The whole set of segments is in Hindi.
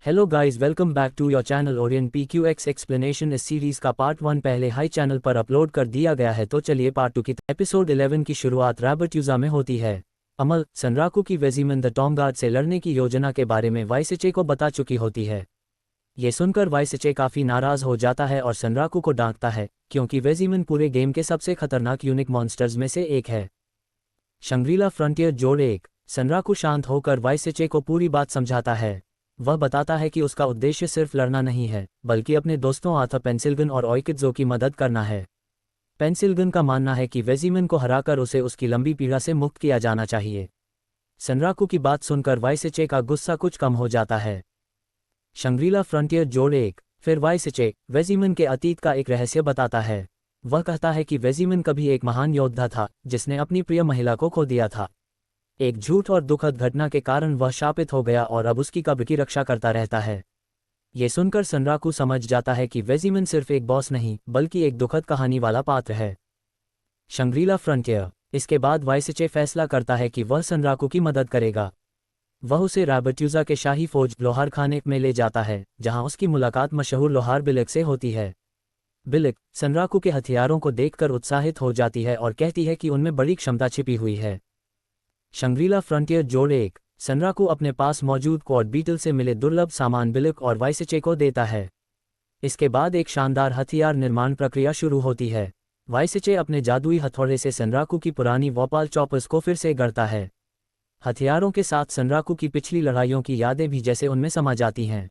Hello guys, welcome back to your channel Orion PQX explanation. इस सीरीज का पार्ट 1 पहले हाई चैनल पर अपलोड कर दिया गया है, तो चलिए पार्ट 2 की एपिसोड 11 की शुरुआत राबर्ट्यूजा में होती है। अमल सनराकू की वेजिमन द टॉमगार्ड से लड़ने की योजना के बारे में वाइसेचे को बता चुकी होती है। ये सुनकर वाइसेचे काफ़ी नाराज़ हो जाता है और सनराकू को डांटता है, क्योंकि वेजिमन पूरे गेम के सबसे खतरनाक यूनिक मॉन्स्टर्स में से एक है। शंग्रीला फ्रंटियर जोड़ 1। सनराकू शांत होकर वाइसेचे को पूरी बात समझाता है। वह बताता है कि उसका उद्देश्य सिर्फ लड़ना नहीं है, बल्कि अपने दोस्तों आर्थर पेंसिल्गन और ओइकिड्जो की मदद करना है। पेंसिल्गन का मानना है कि वेजिमन को हराकर उसे उसकी लंबी पीड़ा से मुक्त किया जाना चाहिए। सनराकू की बात सुनकर वाइसेचे का गुस्सा कुछ कम हो जाता है। शंग्रीला फ्रंटियर जोड़ 1। फिर वाइसेचे वेजिमन के अतीत का एक रहस्य बताता है। वह कहता है कि वेजिमन कभी एक महान योद्धा था, जिसने अपनी प्रिय महिला को खो दिया था। एक झूठ और दुखद घटना के कारण वह शापित हो गया और अब उसकी कब्र की रक्षा करता रहता है। ये सुनकर सनराकू समझ जाता है कि वेजिमन सिर्फ एक बॉस नहीं, बल्कि एक दुखद कहानी वाला पात्र है। Shangrila frontier. इसके बाद वाइसेचे फैसला करता है कि वह सनराकू की मदद करेगा। वह उसे राबर्ट्यूजा के शाही फौज लोहार खाने में ले जाता है, जहां उसकी मुलाकात मशहूर लोहार बिलिक से होती है। बिलिक सनराकू के हथियारों को देखकर उत्साहित हो जाती है और कहती है कि उनमें बड़ी क्षमता छिपी हुई है। शंग्रीला फ्रंटियर जोड़ 1। सनराकू अपने पास मौजूद क्वाड बीटल से मिले दुर्लभ सामान बिलिक और वाइसेचे को देता है। इसके बाद एक शानदार हथियार निर्माण प्रक्रिया शुरू होती है। वाइसेचे अपने जादुई हथौड़े से सनराकू की पुरानी वॉपाल चॉपर्स को फिर से गढ़ता है। हथियारों के साथ सनराकू की पिछली लड़ाइयों की यादें भी जैसे उनमें समा जाती हैं।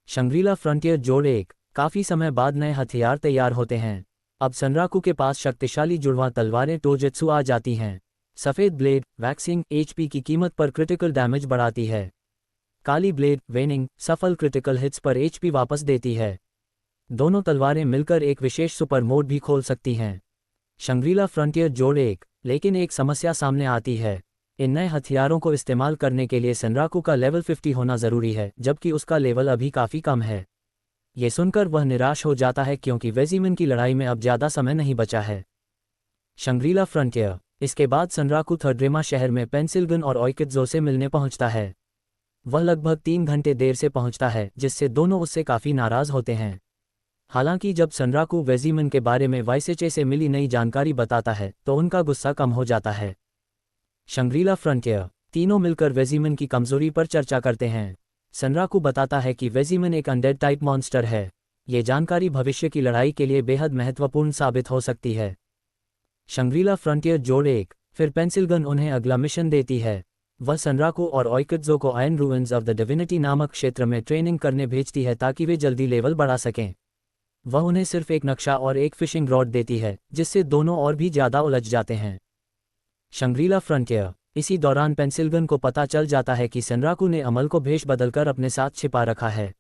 शंग्रीला फ्रंटियर जोड़ 1। काफ़ी समय बाद नए हथियार तैयार होते हैं। अब सनराकू के पास शक्तिशाली जुड़वां तलवारें टोजेत्सु आ जाती हैं। सफ़ेद ब्लेड वैक्सिंग HP की कीमत पर क्रिटिकल डैमेज बढ़ाती है। काली ब्लेड वेनिंग सफल क्रिटिकल हिट्स पर HP वापस देती है। दोनों तलवारें मिलकर एक विशेष सुपर मोड भी खोल सकती हैं। शंग्रीला फ्रंटियर जोड़ 1। लेकिन एक समस्या सामने आती है। इन नए हथियारों को इस्तेमाल करने के लिए सनराकू का लेवल 50 होना ज़रूरी है, जबकि उसका लेवल अभी काफ़ी कम है। ये सुनकर वह निराश हो जाता है, क्योंकि वेजिमन की लड़ाई में अब ज़्यादा समय नहीं बचा है। Shangrila frontier. इसके बाद सनराकू थर्ड्रेमा शहर में पेंसिल्गन और ओइकिड्जो से मिलने पहुंचता है। वह लगभग 3 घंटे देर से पहुंचता है, जिससे दोनों उससे काफ़ी नाराज़ होते हैं। हालांकि जब सनराकू वेजिमन के बारे में वाइसेचे से मिली नई जानकारी बताता है, तो उनका गुस्सा कम हो जाता है। Shangrila frontier. तीनों मिलकर वेजिमन की कमजोरी पर चर्चा करते हैं। सनराकू बताता है कि वेजिमन एक अनडेड टाइप मॉन्स्टर है। ये जानकारी भविष्य की लड़ाई के लिए बेहद महत्वपूर्ण साबित हो सकती है। शंग्रीला फ्रंटियर जोड़ 1। फिर पेंसिल्गन उन्हें अगला मिशन देती है। वह सनराकू और ओइकिड्जो को iron ruins of the divinity नामक क्षेत्र में ट्रेनिंग करने भेजती है, ताकि वे जल्दी लेवल बढ़ा सकें। वह उन्हें सिर्फ एक नक्शा और एक फिशिंग रॉड देती है, जिससे दोनों और भी ज़्यादा उलझ जाते हैं। Shangrila frontier. इसी दौरान पेंसिल्गन को पता चल जाता है कि सनराकू ने अमल को भेष बदलकर अपने साथ छिपा रखा है।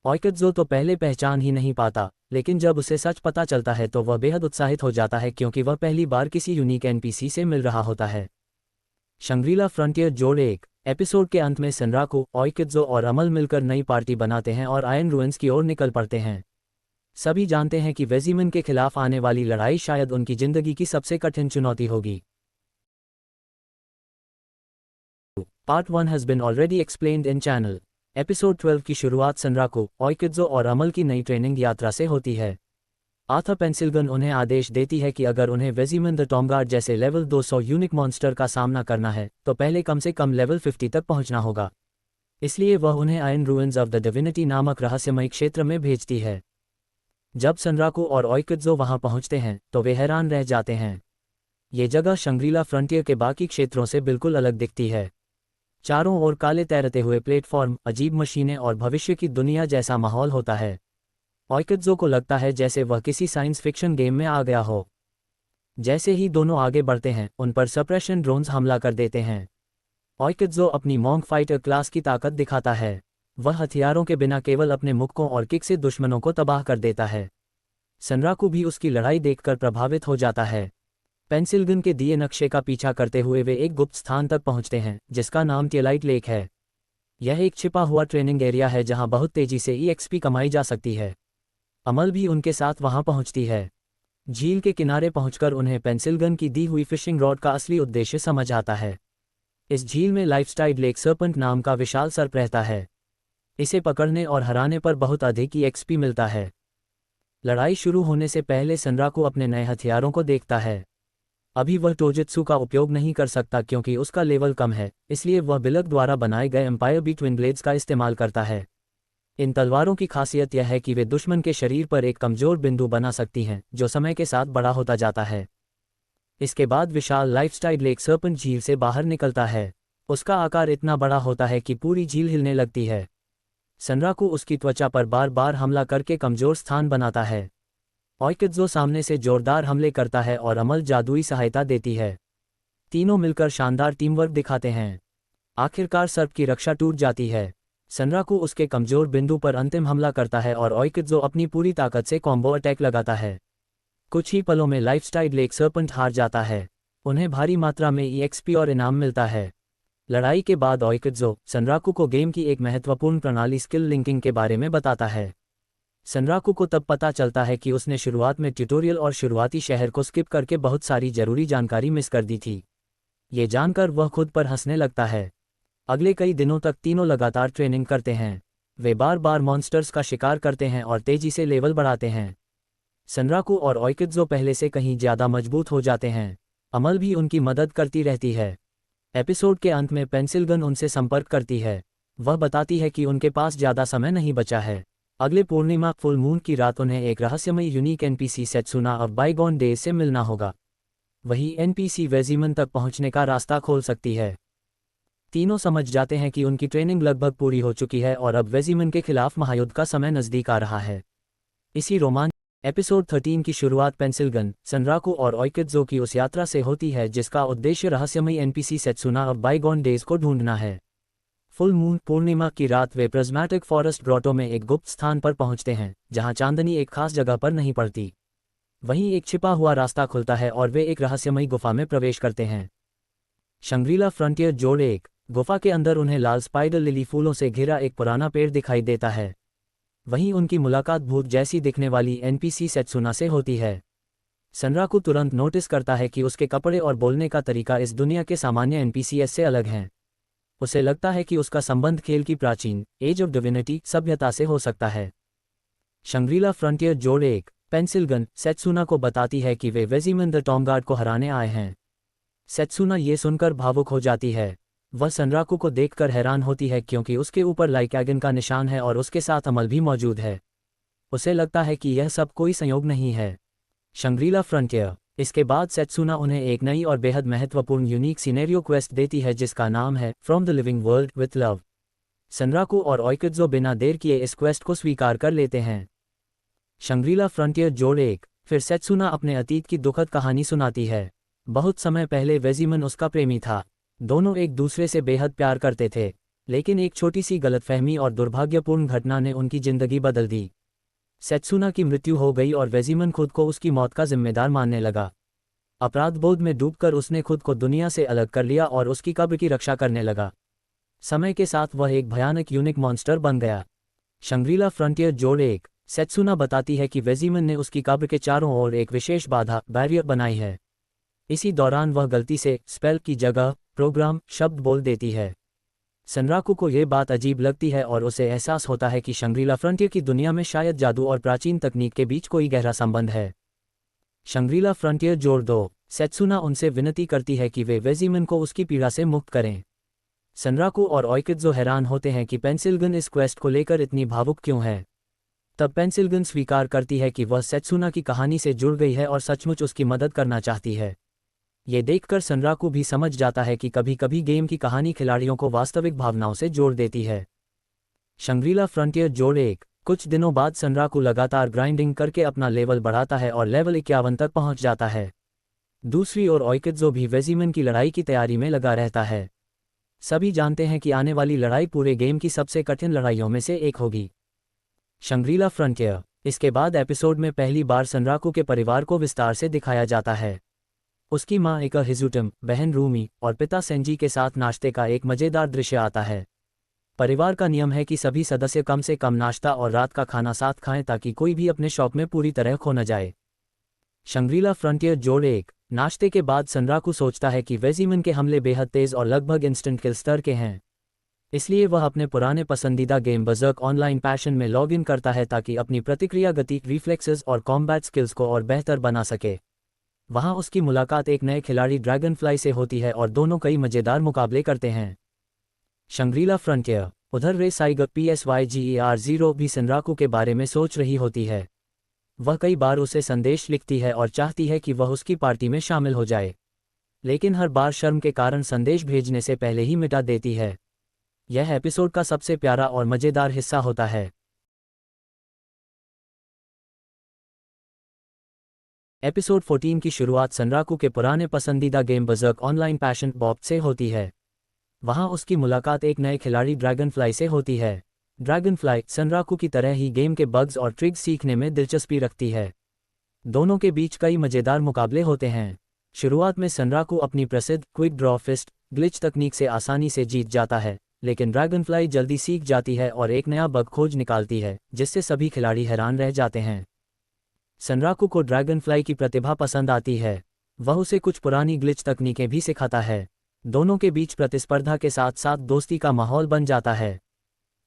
ओइकिड्जो तो पहले पहचान ही नहीं पाता, लेकिन जब उसे सच पता चलता है तो वह बेहद उत्साहित हो जाता है, क्योंकि वह पहली बार किसी यूनिक NPC से मिल रहा होता है। शंग्रीला फ्रंटियर जोड़ 1। एपिसोड के अंत में सनराकू, ओइकिड्जो और अमल मिलकर नई पार्टी बनाते हैं और आयरन रूइंस की ओर निकल पड़ते हैं। सभी जानते हैं कि वेजिमन के खिलाफ आने वाली लड़ाई शायद उनकी जिंदगी की सबसे कठिन चुनौती होगी। Part 1 has been already explained in channel. Episode 12 की शुरुआत सनराकू, ओइकिड्जो और अमल की नई ट्रेनिंग यात्रा से होती है। आर्थर पेंसिल्गन उन्हें आदेश देती है कि अगर उन्हें वेजिमन द टॉमगार्ड जैसे लेवल 200 यूनिक मॉन्स्टर का सामना करना है, तो पहले कम से कम लेवल 50 तक पहुंचना होगा। इसलिए वह उन्हें iron ruins of the divinity नामक रहस्यमयी क्षेत्र में भेजती है। जब सनराकू और ओइकिड्जो वहां पहुंचते हैं, तो वे हैरान रह जाते हैं। ये जगह शंग्रीला फ्रंटियर के बाकी क्षेत्रों से बिल्कुल अलग दिखती है। चारों ओर काले तैरते हुए प्लेटफॉर्म, अजीब मशीनें और भविष्य की दुनिया जैसा माहौल होता है। ओइकिड्जो को लगता है जैसे वह किसी साइंस फिक्शन गेम में आ गया हो। जैसे ही दोनों आगे बढ़ते हैं, उन पर सप्रेशन ड्रोन्स हमला कर देते हैं। ओइकिड्जो अपनी मॉन्क फाइटर क्लास की ताकत दिखाता है। वह हथियारों के बिना केवल अपने मुक्कों और किक से दुश्मनों को तबाह कर देता है। सनराकू भी उसकी लड़ाई देखकर प्रभावित हो जाता है। पेंसिल्गन के दिए नक्शे का पीछा करते हुए वे एक गुप्त स्थान तक पहुंचते हैं, जिसका नाम टेलाइट लेक है। यह एक छिपा हुआ ट्रेनिंग एरिया है, जहां बहुत तेजी से EXP कमाई जा सकती है। अमल भी उनके साथ वहां पहुंचती है। झील के किनारे पहुंचकर उन्हें पेंसिल्गन की दी हुई फिशिंग रॉड का असली उद्देश्य समझ आता है। इस झील में लाइफस्टाइल लेक सर्पेंट नाम का विशाल सर्प रहता है। इसे पकड़ने और हराने पर बहुत अधिक EXP मिलता है। लड़ाई शुरू होने से पहले सनराकू अपने नए हथियारों को देखता है। अभी वह टोजुत्सु का उपयोग नहीं कर सकता क्योंकि उसका लेवल कम है, इसलिए वह बिलक द्वारा बनाए गए एम्पायर बी ट्विन ब्लेड्स का इस्तेमाल करता है। इन तलवारों की खासियत यह है कि वे दुश्मन के शरीर पर एक कमजोर बिंदु बना सकती हैं, जो समय के साथ बड़ा होता जाता है। इसके बाद विशाल लाइफस्टाइल लेक सर्पेंट झील से बाहर निकलता है। उसका आकार इतना बड़ा होता है कि पूरी झील हिलने लगती है। सनराकू उसकी त्वचा पर बार बार हमला करके कमजोर स्थान बनाता है। ओइकित्सो सामने से जोरदार हमले करता है और अमल जादुई सहायता देती है। तीनों मिलकर शानदार टीमवर्क दिखाते हैं। आखिरकार सर्प की रक्षा टूट जाती है। सनराकू उसके कमजोर बिंदु पर अंतिम हमला करता है और ओइकित्सो अपनी पूरी ताकत से कॉम्बो अटैक लगाता है। कुछ ही पलों में लाइफस्टाइल लेक सर्पेंट हार जाता है। उन्हें भारी मात्रा में EXP और इनाम मिलता है। लड़ाई के बाद ओइकित्सो सनराकू को गेम की एक महत्वपूर्ण प्रणाली स्किल लिंकिंग के बारे में बताता है। सनराकू को तब पता चलता है कि उसने शुरुआत में ट्यूटोरियल और शुरुआती शहर को स्किप करके बहुत सारी जरूरी जानकारी मिस कर दी थी। ये जानकर वह खुद पर हंसने लगता है। अगले कई दिनों तक तीनों लगातार ट्रेनिंग करते हैं। वे बार बार मॉन्स्टर्स का शिकार करते हैं और तेजी से लेवल बढ़ाते हैं। सनराकू और ओइकित्सो पहले से कहीं ज़्यादा मजबूत हो जाते हैं। अमल भी उनकी मदद करती रहती है। एपिसोड के अंत में पेंसिल गन उनसे संपर्क करती है। वह बताती है कि उनके पास ज़्यादा समय नहीं बचा है। अगले पूर्णिमा फुल मून की रात उन्हें एक रहस्यमय unique NPC Setsuna of bygone days से मिलना होगा। वही NPC वेजिमन तक पहुंचने का रास्ता खोल सकती है। तीनों समझ जाते हैं कि उनकी ट्रेनिंग लगभग पूरी हो चुकी है और अब वेजिमन के खिलाफ महायुद्ध का समय नज़दीक आ रहा है। इसी रोमांच एपिसोड 13 की शुरुआत पेंसिलगन, सनराकू और ओइकित्सो की उस यात्रा से होती है जिसका उद्देश्य रहस्यमयी NPC Setsuna of bygone days को ढूंढना है। फुल मून पूर्णिमा की रात वे प्रिज्मेटिक फॉरेस्ट ग्रोटो में एक गुप्त स्थान पर पहुंचते हैं, जहां चांदनी एक खास जगह पर नहीं पड़ती। वहीं एक छिपा हुआ रास्ता खुलता है और वे एक रहस्यमयी गुफा में प्रवेश करते हैं। शंग्रीला फ्रंटियर जोड़ 1 गुफा के अंदर उन्हें लाल स्पाइडर लिली फूलों से घिरा एक पुराना पेड़ दिखाई देता है। वहीं उनकी मुलाकात भूत जैसी दिखने वाली NPC सेत्सुना से होती है। सनराकू तुरंत नोटिस करता है कि उसके कपड़े और बोलने का तरीका इस दुनिया के सामान्य NPCs से अलग हैं। उसे लगता है कि उसका संबंध खेल की प्राचीन एज ऑफ डिविनिटी सभ्यता से हो सकता है। शंग्रीला फ्रंटियर जोड़ 1 पेंसिलगन सेत्सुना को बताती है कि वे वेजिमन द टॉमगार्ड को हराने आए हैं। सेत्सुना ये सुनकर भावुक हो जाती है। वह सनराकू को देखकर हैरान होती है क्योंकि उसके ऊपर लाइकैगन का निशान है और उसके साथ अमल भी मौजूद है। उसे लगता है कि यह सब कोई संयोग नहीं है। शंग्रीला फ्रंटियर इसके बाद सेत्सुना उन्हें एक नई और बेहद महत्वपूर्ण यूनिक सिनेरियो क्वेस्ट देती है जिसका नाम है from the living world with love. Sunraku और ओइकित्सो बिना देर किए इस क्वेस्ट को स्वीकार कर लेते हैं। शंग्रीला फ्रंटियर जोड़ 1 फिर सेत्सुना अपने अतीत की दुखद कहानी सुनाती है। बहुत समय पहले वेजिमन उसका प्रेमी था। दोनों एक दूसरे से बेहद प्यार करते थे, लेकिन एक छोटी सी गलतफहमी और दुर्भाग्यपूर्ण घटना ने उनकी जिंदगी बदल दी। सेत्सुना की मृत्यु हो गई और वेजिमन खुद को उसकी मौत का जिम्मेदार मानने लगा। अपराधबोध में डूबकर उसने खुद को दुनिया से अलग कर लिया और उसकी कब्र की रक्षा करने लगा। समय के साथ वह एक भयानक यूनिक मॉन्स्टर बन गया। शंग्रीला फ्रंटियर जोड़ 1 सेत्सुना बताती है कि वेजिमन ने उसकी कब्र के चारों ओर एक विशेष बाधा बैरियर बनाई है। इसी दौरान वह गलती से स्पेल की जगह प्रोग्राम शब्द बोल देती है। सनराकू को यह बात अजीब लगती है और उसे एहसास होता है कि शंग्रीला फ्रंटियर की दुनिया में शायद जादू और प्राचीन तकनीक के बीच कोई गहरा संबंध है। शंग्रीला फ्रंटियर जोड़ 2 सेत्सुना उनसे विनती करती है कि वे वेजिमन को उसकी पीड़ा से मुक्त करें। सनराकू और ओइकित्सो हैरान होते हैं कि पेंसिलगन इस क्वेस्ट को लेकर इतनी भावुक क्यों है। तब पेंसिलगन स्वीकार करती है कि वह सेत्सुना की कहानी से जुड़ गई है और सचमुच उसकी मदद करना चाहती है। ये देखकर सनराकू भी समझ जाता है कि कभी कभी गेम की कहानी खिलाड़ियों को वास्तविक भावनाओं से जोड़ देती है। शंग्रीला फ्रंटियर जोड़ 1 कुछ दिनों बाद सनराकू लगातार ग्राइंडिंग करके अपना लेवल बढ़ाता है और लेवल 51 तक पहुंच जाता है। दूसरी ओर ओइकित्सो भी वेजिमन की लड़ाई की तैयारी में लगा रहता है। सभी जानते हैं कि आने वाली लड़ाई पूरे गेम की सबसे कठिन लड़ाइयों में से एक होगी। शंग्रीला फ्रंटियर इसके बाद एपिसोड में पहली बार सनराकू के परिवार को विस्तार से दिखाया जाता है। उसकी मां एका हिजुटम, बहन रूमी और पिता सेंजी के साथ नाश्ते का एक मजेदार दृश्य आता है। परिवार का नियम है कि सभी सदस्य कम से कम नाश्ता और रात का खाना साथ खाएं ताकि कोई भी अपने शौक में पूरी तरह खो न जाए। शंग्रीला फ्रंटियर जोड़ 1 नाश्ते के बाद सनराकू सोचता है कि वेजिमन के हमले बेहद तेज और लगभग इंस्टेंट किल स्तर के हैं। इसलिए वह अपने पुराने पसंदीदा गेम बर्ज़र्क ऑनलाइन पैशन में लॉग इन करता है ताकि अपनी प्रतिक्रिया गति, रिफ्लेक्सेस और कॉम्बैट स्किल्स को और बेहतर बना सके। वहां उसकी मुलाकात एक नए खिलाड़ी ड्रैगनफ्लाई से होती है और दोनों कई मज़ेदार मुकाबले करते हैं। Shangrila frontier. उधर रे साइगर PSYGER0 भी सनराकू के बारे में सोच रही होती है। वह कई बार उसे संदेश लिखती है और चाहती है कि वह उसकी पार्टी में शामिल हो जाए, लेकिन हर बार शर्म के कारण संदेश भेजने से पहले ही मिटा देती है। यह एपिसोड का सबसे प्यारा और मज़ेदार हिस्सा होता है। एपिसोड 14 की शुरुआत सनराकू के पुराने पसंदीदा गेम बर्ज़र्क ऑनलाइन पैशन बॉप्ट से होती है। वहां उसकी मुलाकात एक नए खिलाड़ी ड्रैगनफ्लाई से होती है। ड्रैगनफ्लाई सनराकू की तरह ही गेम के बग्स और ट्रिक्स सीखने में दिलचस्पी रखती है। दोनों के बीच कई मज़ेदार मुकाबले होते हैं। शुरुआत में सनराकू अपनी प्रसिद्ध क्विक ड्रॉ फिस्ट ग्लिच तकनीक से आसानी से जीत जाता है, लेकिन ड्रैगनफ्लाई जल्दी सीख जाती है और एक नया बग खोज निकालती है, जिससे सभी खिलाड़ी हैरान रह जाते हैं। सनराकू को ड्रैगनफ्लाई की प्रतिभा पसंद आती है। वह उसे कुछ पुरानी ग्लिच तकनीकें भी सिखाता है। दोनों के बीच प्रतिस्पर्धा के साथ साथ दोस्ती का माहौल बन जाता है।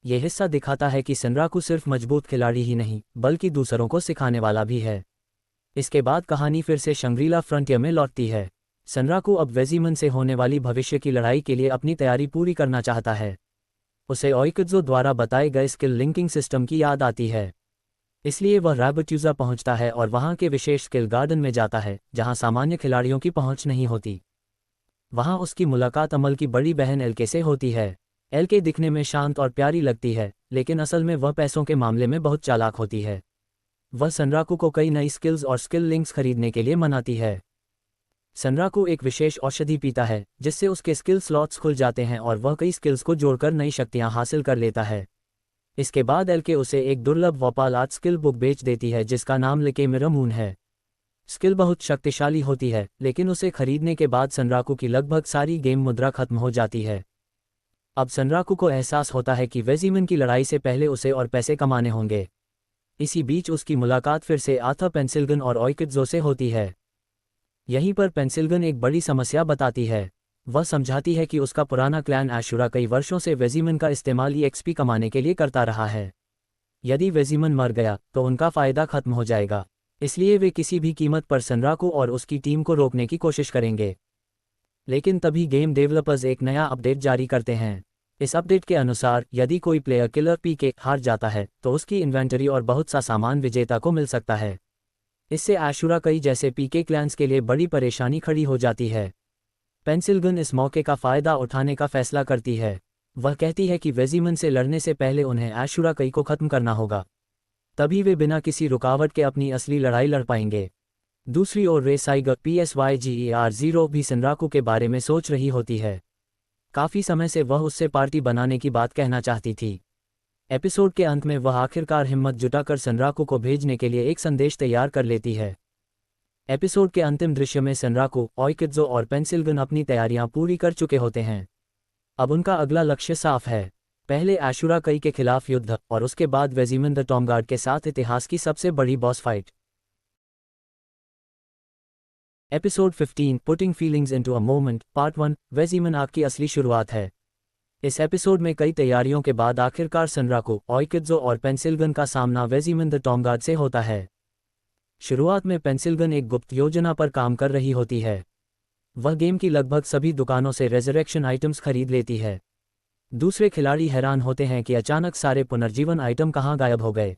यह हिस्सा दिखाता है कि सनराकू सिर्फ मजबूत खिलाड़ी ही नहीं, बल्कि दूसरों को सिखाने वाला भी है। इसके बाद कहानी फिर से शंग्रीला फ्रंटियर में लौटती है। सनराकू अब वेजिमन से होने वाली भविष्य की लड़ाई के लिए अपनी तैयारी पूरी करना चाहता है। उसे ओइकुत्सो द्वारा बताए गए स्किल लिंकिंग सिस्टम की याद आती है। इसलिए वह रैबट्यूज़ा पहुंचता है और वहां के विशेष स्किल गार्डन में जाता है, जहां सामान्य खिलाड़ियों की पहुंच नहीं होती। वहां उसकी मुलाकात अमल की बड़ी बहन एलके से होती है। एलके दिखने में शांत और प्यारी लगती है, लेकिन असल में वह पैसों के मामले में बहुत चालाक होती है। वह सनराकू को कई नई स्किल्स और स्किल लिंक्स खरीदने के लिए मनाती है। सनराकू एक विशेष औषधि पीता है, जिससे उसके स्किल स्लॉट्स खुल जाते हैं और वह कई स्किल्स को जोड़कर नई शक्तियां हासिल कर लेता है। इसके बाद एलके उसे एक दुर्लभ वोपाल आर्ट स्किल बुक बेच देती है, जिसका नाम लिकेमिरा मून है। स्किल बहुत शक्तिशाली होती है, लेकिन उसे खरीदने के बाद सनराकू की लगभग सारी गेम मुद्रा खत्म हो जाती है। अब सनराकू को एहसास होता है कि वेजिमन की लड़ाई से पहले उसे और पैसे कमाने होंगे। इसी बीच उसकी मुलाकात फिर से आर्थर पेंसिल्गन और ओइकुत्सो से होती है। यहीं पर पेंसिल्गन एक बड़ी समस्या बताती है। वह समझाती है कि उसका पुराना क्लैन एशुरा कई वर्षों से वेजिमन का इस्तेमाल EXP कमाने के लिए करता रहा है। यदि वेजिमन मर गया तो उनका फ़ायदा खत्म हो जाएगा, इसलिए वे किसी भी कीमत पर सनराकू और उसकी टीम को रोकने की कोशिश करेंगे। लेकिन तभी गेम डेवलपर्स एक नया अपडेट जारी करते हैं। इस अपडेट के अनुसार यदि कोई प्लेयर किलर PK हार जाता है तो उसकी इन्वेंटरी और बहुत सा सामान विजेता को मिल सकता है। इससे एशुरा कई जैसे PK क्लैंस के लिए बड़ी परेशानी खड़ी हो जाती है। पेंसिल्गन इस मौके का फ़ायदा उठाने का फैसला करती है। वह कहती है कि वेजिमन से लड़ने से पहले उन्हें एशुरा कई को ख़त्म करना होगा, तभी वे बिना किसी रुकावट के अपनी असली लड़ाई लड़ पाएंगे। दूसरी ओर रे साइगर PSYGER0 भी सनराकू के बारे में सोच रही होती है। काफ़ी समय से वह उससे पार्टी बनाने की बात कहना चाहती थी। एपिसोड के अंत में वह आखिरकार हिम्मत जुटाकर सनराकू को भेजने के लिए एक संदेश तैयार कर लेती है। एपिसोड के अंतिम दृश्य में सनराकू, ओइकुत्सो और पेंसिल्गन अपनी तैयारियां पूरी कर चुके होते हैं। अब उनका अगला लक्ष्य साफ है। पहले एशुरा कई के खिलाफ युद्ध और उसके बाद वेजिमन द टॉमगार्ड के साथ इतिहास की सबसे बड़ी boss fight. Episode 15 putting feelings into a moment part 1 Wezaemon arc की असली शुरुआत है। इस एपिसोड में कई तैयारियों के बाद आखिरकार सनराकू, ओइकुत्सो और पेंसिल्गन का सामना वेजिमन द टॉमगार्ड से होता है। शुरुआत में पेंसिल्गन एक गुप्त योजना पर काम कर रही होती है। वह गेम की लगभग सभी दुकानों से रेजरेक्शन आइटम्स खरीद लेती है। दूसरे खिलाड़ी हैरान होते हैं कि अचानक सारे पुनर्जीवन आइटम कहाँ गायब हो गए।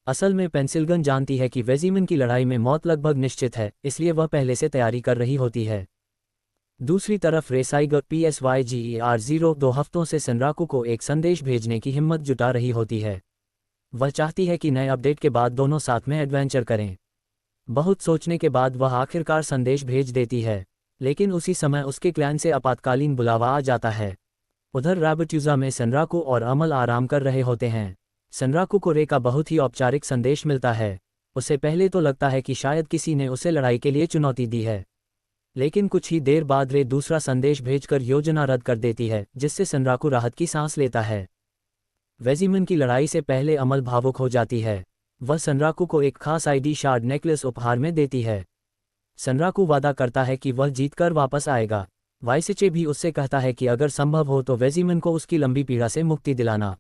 असल में पेंसिल्गन जानती है कि वेजिमन की लड़ाई में मौत लगभग निश्चित है, इसलिए वह पहले से तैयारी कर रही होती है। दूसरी तरफ रे साइगर PSYGER0 2 हफ्तों से सनराकू को एक संदेश भेजने की हिम्मत जुटा रही होती है। वह चाहती है कि नए अपडेट के बाद दोनों साथ में एडवेंचर करें। बहुत सोचने के बाद वह आखिरकार संदेश भेज देती है, लेकिन उसी समय उसके क्लैन से आपातकालीन बुलावा आ जाता है। उधर रैबट्यूज़ा में सनराकू और अमल आराम कर रहे होते हैं। सनराकू को रे का बहुत ही औपचारिक संदेश मिलता है। उसे पहले तो लगता है कि शायद किसी ने उसे लड़ाई के लिए चुनौती दी है, लेकिन कुछ ही देर बाद रे दूसरा संदेश भेजकर योजना रद्द कर देती है, जिससे सनराकू राहत की सांस लेता है। वेजिमन की लड़ाई से पहले अमल भावुक हो जाती है। वह सनराकू को एक खास ID शार्ड नेकलेस उपहार में देती है। सनराकू वादा करता है कि वह जीतकर वापस आएगा। वाइसिचे भी उससे कहता है कि अगर संभव हो तो वेजिमन को उसकी लंबी पीड़ा से मुक्ति दिलाना।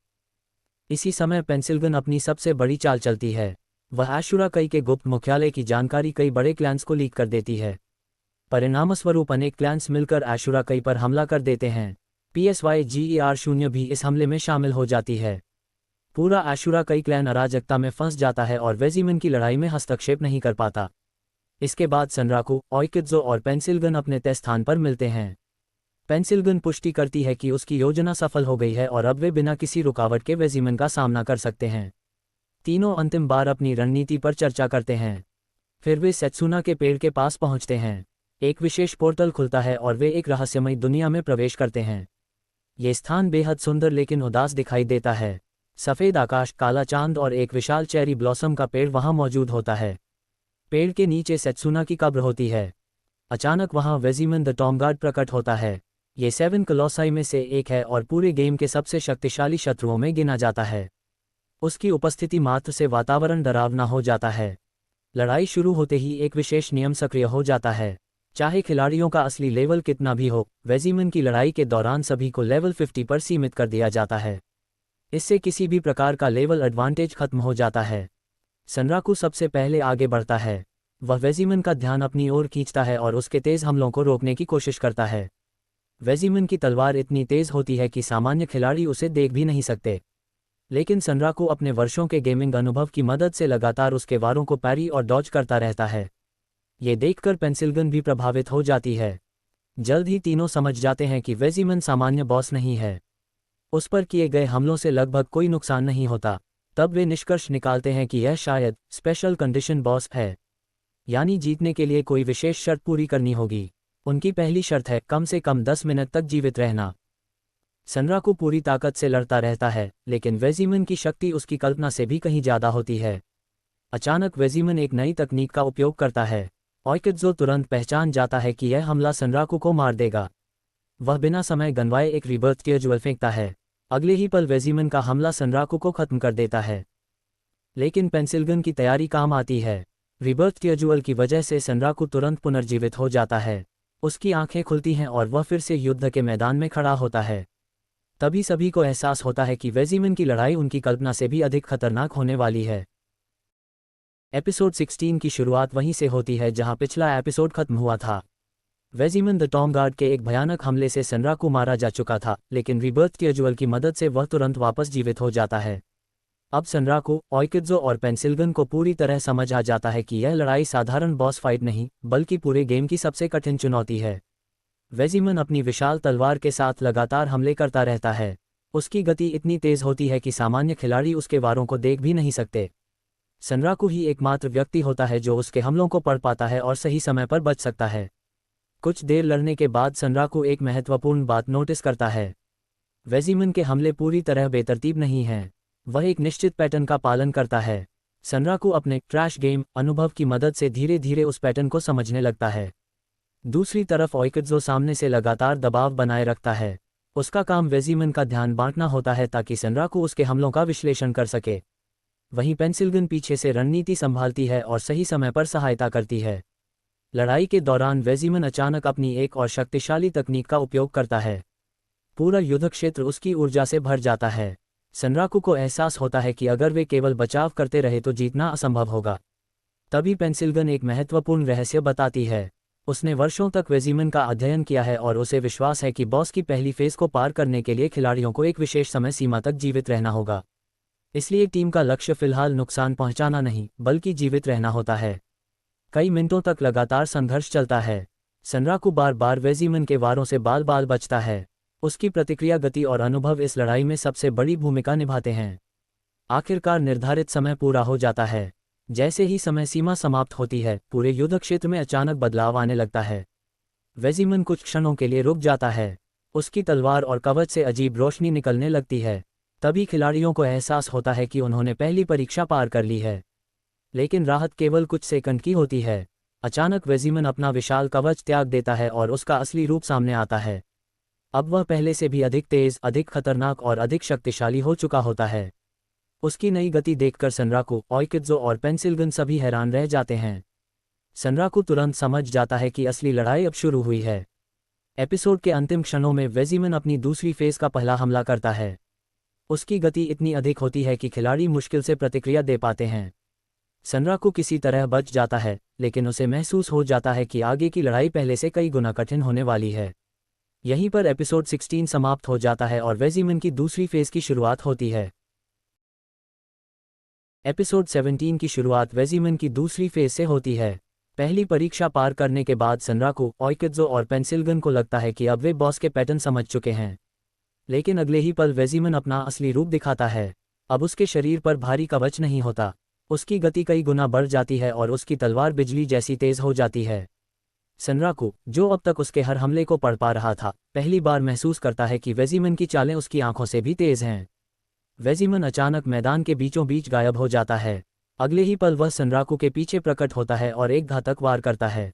इसी समय पेंसिलगन अपनी सबसे बड़ी चाल चलती है। वह आशुरा कई के गुप्त मुख्यालय की जानकारी कई बड़े क्लैंस को लीक कर देती है। परिणामस्वरूप अनेक क्लैंस मिलकर आशुरा कई पर हमला कर देते हैं। PSYGER-0 भी इस हमले में शामिल हो जाती है। पूरा आशुरा कई क्लैन अराजकता में फंस जाता है और वेजिमन की लड़ाई में हस्तक्षेप नहीं कर पाता। इसके बाद सनराकू, ओइकित्सो और पेंसिलगन अपने तय स्थान पर मिलते हैं। पेंसिलगन पुष्टि करती है कि उसकी योजना सफल हो गई है और अब वे बिना किसी रुकावट के वेजिमन का सामना कर सकते हैं। तीनों अंतिम बार अपनी रणनीति पर चर्चा करते हैं। फिर वे सेत्सुना के पेड़ के पास पहुंचते हैं। एक विशेष पोर्टल खुलता है और वे एक रहस्यमयी दुनिया में प्रवेश करते हैं। ये स्थान बेहद सुंदर लेकिन उदास दिखाई देता है। सफ़ेद आकाश, काला चांद और एक विशाल चेरी ब्लॉसम का पेड़ वहां मौजूद होता है। पेड़ के नीचे सेत्सुना की कब्र होती है। अचानक वहां वेजिमन द टॉमगार्ड प्रकट होता है। ये 7 कलोसाई में से एक है और पूरे गेम के सबसे शक्तिशाली शत्रुओं में गिना जाता है। उसकी उपस्थिति मात्र से वातावरण डरावना हो जाता है। लड़ाई शुरू होते ही एक विशेष नियम सक्रिय हो जाता है। चाहे खिलाड़ियों का असली लेवल कितना भी हो, वेजिमन की लड़ाई के दौरान सभी को लेवल 50 पर सीमित कर दिया जाता है। इससे किसी भी प्रकार का लेवल एडवांटेज खत्म हो जाता है। सनराकू सबसे पहले आगे बढ़ता है। वह वेजिमन का ध्यान अपनी ओर खींचता है और उसके तेज हमलों को रोकने की कोशिश करता है। वेजिमन की तलवार इतनी तेज होती है कि सामान्य खिलाड़ी उसे देख भी नहीं सकते। लेकिन सनराकू अपने वर्षों के गेमिंग अनुभव की मदद से लगातार उसके वारों को पैरी और डॉज करता रहता है। ये देखकर पेंसिलगन भी प्रभावित हो जाती है। जल्द ही तीनों समझ जाते हैं कि वेजिमन सामान्य बॉस नहीं है। उस पर किए गए हमलों से लगभग कोई नुकसान नहीं होता। तब वे निष्कर्ष निकालते हैं कि यह शायद स्पेशल कंडीशन बॉस है, यानी जीतने के लिए कोई विशेष शर्त पूरी करनी होगी। उनकी पहली शर्त है कम से कम 10 मिनट तक जीवित रहना। सनराकू पूरी ताकत से लड़ता रहता है, लेकिन वेजिमन की शक्ति उसकी कल्पना से भी कहीं ज़्यादा होती है। अचानक वेजिमन एक नई तकनीक का उपयोग करता है। ओइकित्सो तुरंत पहचान जाता है कि यह हमला सनराकू को मार देगा। वह बिना समय गंवाए एक रिबर्थ टियरज्यूल फेंकता है। अगले ही पल वेजिमन का हमला सनराकू को खत्म कर देता है। लेकिन पेंसिलगन की तैयारी काम आती है। रिबर्थ टियरज्यूल की वजह से सनराकू तुरंत पुनर्जीवित हो जाता है। उसकी आंखें खुलती हैं और वह फिर से युद्ध के मैदान में खड़ा होता है। तभी सभी को एहसास होता है कि वेजिमन की लड़ाई उनकी कल्पना से भी अधिक खतरनाक होने वाली है। एपिसोड 16 की शुरुआत वहीं से होती है जहां पिछला एपिसोड खत्म हुआ था। वेजिमन द टॉमगार्ड के एक भयानक हमले से सनराकू मारा जा चुका था, लेकिन रिबर्थ टियरज्यूल की मदद से वह तुरंत वापस जीवित हो जाता है। अब सनराकू, ओइकित्सो और पेंसिलगन को पूरी तरह समझ आ जाता है कि यह लड़ाई साधारण बॉस फाइट नहीं, बल्कि पूरे गेम की सबसे कठिन चुनौती है। वेजिमन अपनी विशाल तलवार के साथ लगातार हमले करता रहता है। उसकी गति इतनी तेज होती है कि सामान्य खिलाड़ी उसके वारों को देख भी नहीं सकते। सनराकू ही एकमात्र व्यक्ति होता है जो उसके हमलों को पढ़ पाता है और सही समय पर बच सकता है। कुछ देर लड़ने के बाद सनराकू एक महत्वपूर्ण बात नोटिस करता है। वेजिमन के हमले पूरी तरह बेतरतीब नहीं हैं। वह एक निश्चित पैटर्न का पालन करता है। सनराकू अपने ट्रैश गेम अनुभव की मदद से धीरे धीरे उस पैटर्न को समझने लगता है। दूसरी तरफ ओइकित्सो सामने से लगातार दबाव बनाए रखता है। उसका काम वेजिमन का ध्यान बांटना होता है ताकि सनराकू उसके हमलों का विश्लेषण कर सके। वहीं पेंसिलगन पीछे से रणनीति संभालती है और सही समय पर सहायता करती है। लड़ाई के दौरान वेजिमन अचानक अपनी एक और शक्तिशाली तकनीक का उपयोग करता है। पूरा युद्ध क्षेत्र उसकी ऊर्जा से भर जाता है। सनराकू को एहसास होता है कि अगर वे केवल बचाव करते रहे तो जीतना असंभव होगा। तभी पेंसिलगन एक महत्वपूर्ण रहस्य बताती है। उसने वर्षों तक वेजिमन का अध्ययन किया है और उसे विश्वास है कि बॉस की पहली फेज को पार करने के लिए खिलाड़ियों को एक विशेष समय सीमा तक जीवित रहना होगा। इसलिए टीम का लक्ष्य फिलहाल नुकसान पहुंचाना नहीं, बल्कि जीवित रहना होता है। कई मिनटों तक लगातार संघर्ष चलता है। सनराकू बार बार वेजिमन के वारों से बाल बाल बचता है। उसकी प्रतिक्रिया, गति और अनुभव इस लड़ाई में सबसे बड़ी भूमिका निभाते हैं। आखिरकार निर्धारित समय पूरा हो जाता है। जैसे ही समय सीमा समाप्त होती है, पूरे युद्ध क्षेत्र में अचानक बदलाव आने लगता है। वेजिमन कुछ क्षणों के लिए रुक जाता है। उसकी तलवार और कवच से अजीब रोशनी निकलने लगती है। तभी खिलाड़ियों को एहसास होता है कि उन्होंने पहली परीक्षा पार कर ली है। लेकिन राहत केवल कुछ सेकंड की होती है। अचानक वेजिमन अपना विशाल कवच त्याग देता है और उसका असली रूप सामने आता है। अब वह पहले से भी अधिक तेज, अधिक खतरनाक और अधिक शक्तिशाली हो चुका होता है। उसकी नई गति देखकर सनराकू, ओइकित्सो और पेंसिलगन सभी हैरान रह जाते हैं। सनराकू तुरंत समझ जाता है कि असली लड़ाई अब शुरू हुई है। एपिसोड के अंतिम क्षणों में वेजिमन अपनी दूसरी फेज का पहला हमला करता है। उसकी गति इतनी अधिक होती है कि खिलाड़ी मुश्किल से प्रतिक्रिया दे पाते हैं। सनराकू किसी तरह बच जाता है, लेकिन उसे महसूस हो जाता है कि आगे की लड़ाई पहले से कई गुना कठिन होने वाली है। यहीं पर एपिसोड 16 समाप्त हो जाता है और वेजिमन की दूसरी फेज की शुरुआत होती है। एपिसोड 17 की शुरुआत वेजिमन की दूसरी फेज से होती है। पहली परीक्षा पार करने के बाद सनराकू, ओइकित्सो और पेंसिल्गन को लगता है कि अब वे बॉस के पैटर्न समझ चुके हैं। लेकिन अगले ही पल वेजिमन अपना असली रूप दिखाता है। अब उसके शरीर पर भारी कवच नहीं होता। उसकी गति कई गुना बढ़ जाती है और उसकी तलवार बिजली जैसी तेज हो जाती है। सनराकू, जो अब तक उसके हर हमले को पढ़ पा रहा था, पहली बार महसूस करता है कि वेजिमन की चालें उसकी आंखों से भी तेज हैं। वेजिमन अचानक मैदान के बीचों बीच गायब हो जाता है। अगले ही पल वह सनराकू के पीछे प्रकट होता है और एक घातक वार करता है।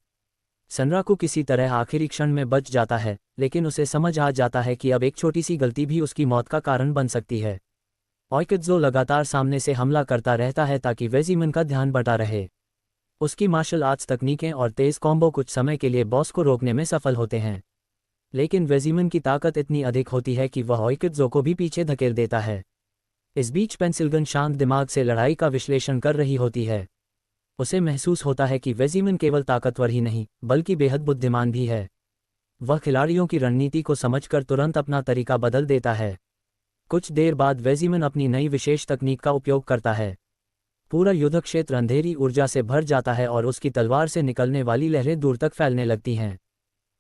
सनराकू किसी तरह आखिरी क्षण में बच जाता है, लेकिन उसे समझ आ जाता है कि अब एक छोटी सी गलती भी उसकी मौत का कारण बन सकती है। ओइकित्सो लगातार सामने से हमला करता रहता है ताकि वेजिमन का ध्यान बटा रहे। उसकी मार्शल आर्ट्स तकनीकें और तेज कॉम्बो कुछ समय के लिए बॉस को रोकने में सफल होते हैं। लेकिन वेजिमन की ताकत इतनी अधिक होती है कि वह ओइकित्सो को भी पीछे धकेल देता है। इस बीच पेंसिल्गन शांत दिमाग से लड़ाई का विश्लेषण कर रही होती है। उसे महसूस होता है कि वेजिमन केवल ताकतवर ही नहीं, बल्कि बेहद बुद्धिमान भी है। वह खिलाड़ियों की रणनीति को समझकर तुरंत अपना तरीका बदल देता है। कुछ देर बाद वेजिमन अपनी नई विशेष तकनीक का उपयोग करता है। पूरा युद्ध क्षेत्र अंधेरी ऊर्जा से भर जाता है और उसकी तलवार से निकलने वाली लहरें दूर तक फैलने लगती हैं।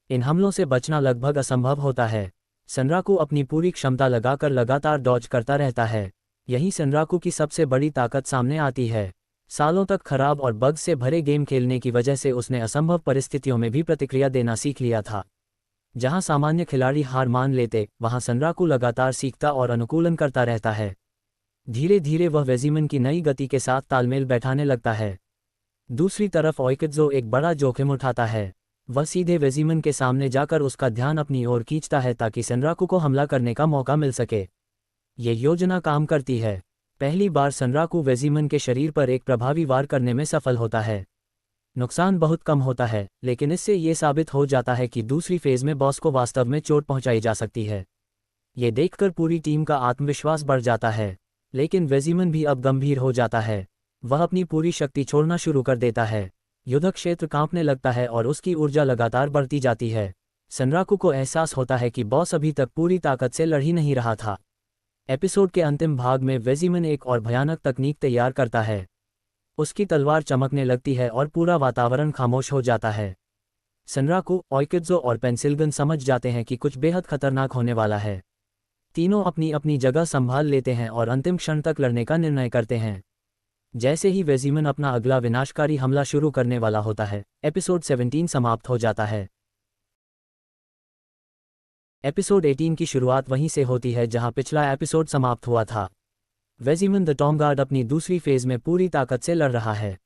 इन हमलों से बचना लगभग असंभव होता है। सनराकू अपनी पूरी क्षमता लगाकर लगातार डॉज करता रहता है। यही सनराकू की सबसे बड़ी ताकत सामने आती है। सालों तक खराब और बग से भरे गेम खेलने की वजह से उसने असंभव परिस्थितियों में भी प्रतिक्रिया देना सीख लिया था। जहां सामान्य खिलाड़ी हार मान लेते, वहां सनराकू लगातार सीखता और अनुकूलन करता रहता है। धीरे धीरे वह वेजिमन की नई गति के साथ तालमेल बैठाने लगता है। दूसरी तरफ ओइकित्सो एक बड़ा जोखिम उठाता है। वह सीधे वेजिमन के सामने जाकर उसका ध्यान अपनी ओर खींचता है ताकि सनराकू को हमला करने का मौका मिल सके। ये योजना काम करती है। पहली बार सनराकू वेजिमन के शरीर पर एक प्रभावी वार करने में सफल होता है। नुकसान बहुत कम होता है, लेकिन इससे ये साबित हो जाता है कि दूसरी फेज में बॉस को वास्तव में चोट पहुंचाई जा सकती है। ये देखकर पूरी टीम का आत्मविश्वास बढ़ जाता है। लेकिन वेजिमन भी अब गंभीर हो जाता है। वह अपनी पूरी शक्ति छोड़ना शुरू कर देता है। युद्ध क्षेत्र कांपने लगता है और उसकी ऊर्जा लगातार बढ़ती जाती है। सनराकू को एहसास होता है कि बॉस अभी तक पूरी ताकत से लड़ ही नहीं रहा था। एपिसोड के अंतिम भाग में वेजिमन एक और भयानक तकनीक तैयार करता है। उसकी तलवार चमकने लगती है और पूरा वातावरण खामोश हो जाता है। सनराकू, ओइकित्सो और पेंसिल्गन समझ जाते हैं कि कुछ बेहद खतरनाक होने वाला है। तीनों अपनी अपनी जगह संभाल लेते हैं और अंतिम क्षण तक लड़ने का निर्णय करते हैं। जैसे ही वेजिमन अपना अगला विनाशकारी हमला शुरू करने वाला होता है, एपिसोड 17 समाप्त हो जाता है। एपिसोड 18 की शुरुआत वहीं से होती है जहां पिछला एपिसोड समाप्त हुआ था। वेजिमन द टॉमगार्ड अपनी दूसरी फेज में पूरी ताकत से लड़ रहा है।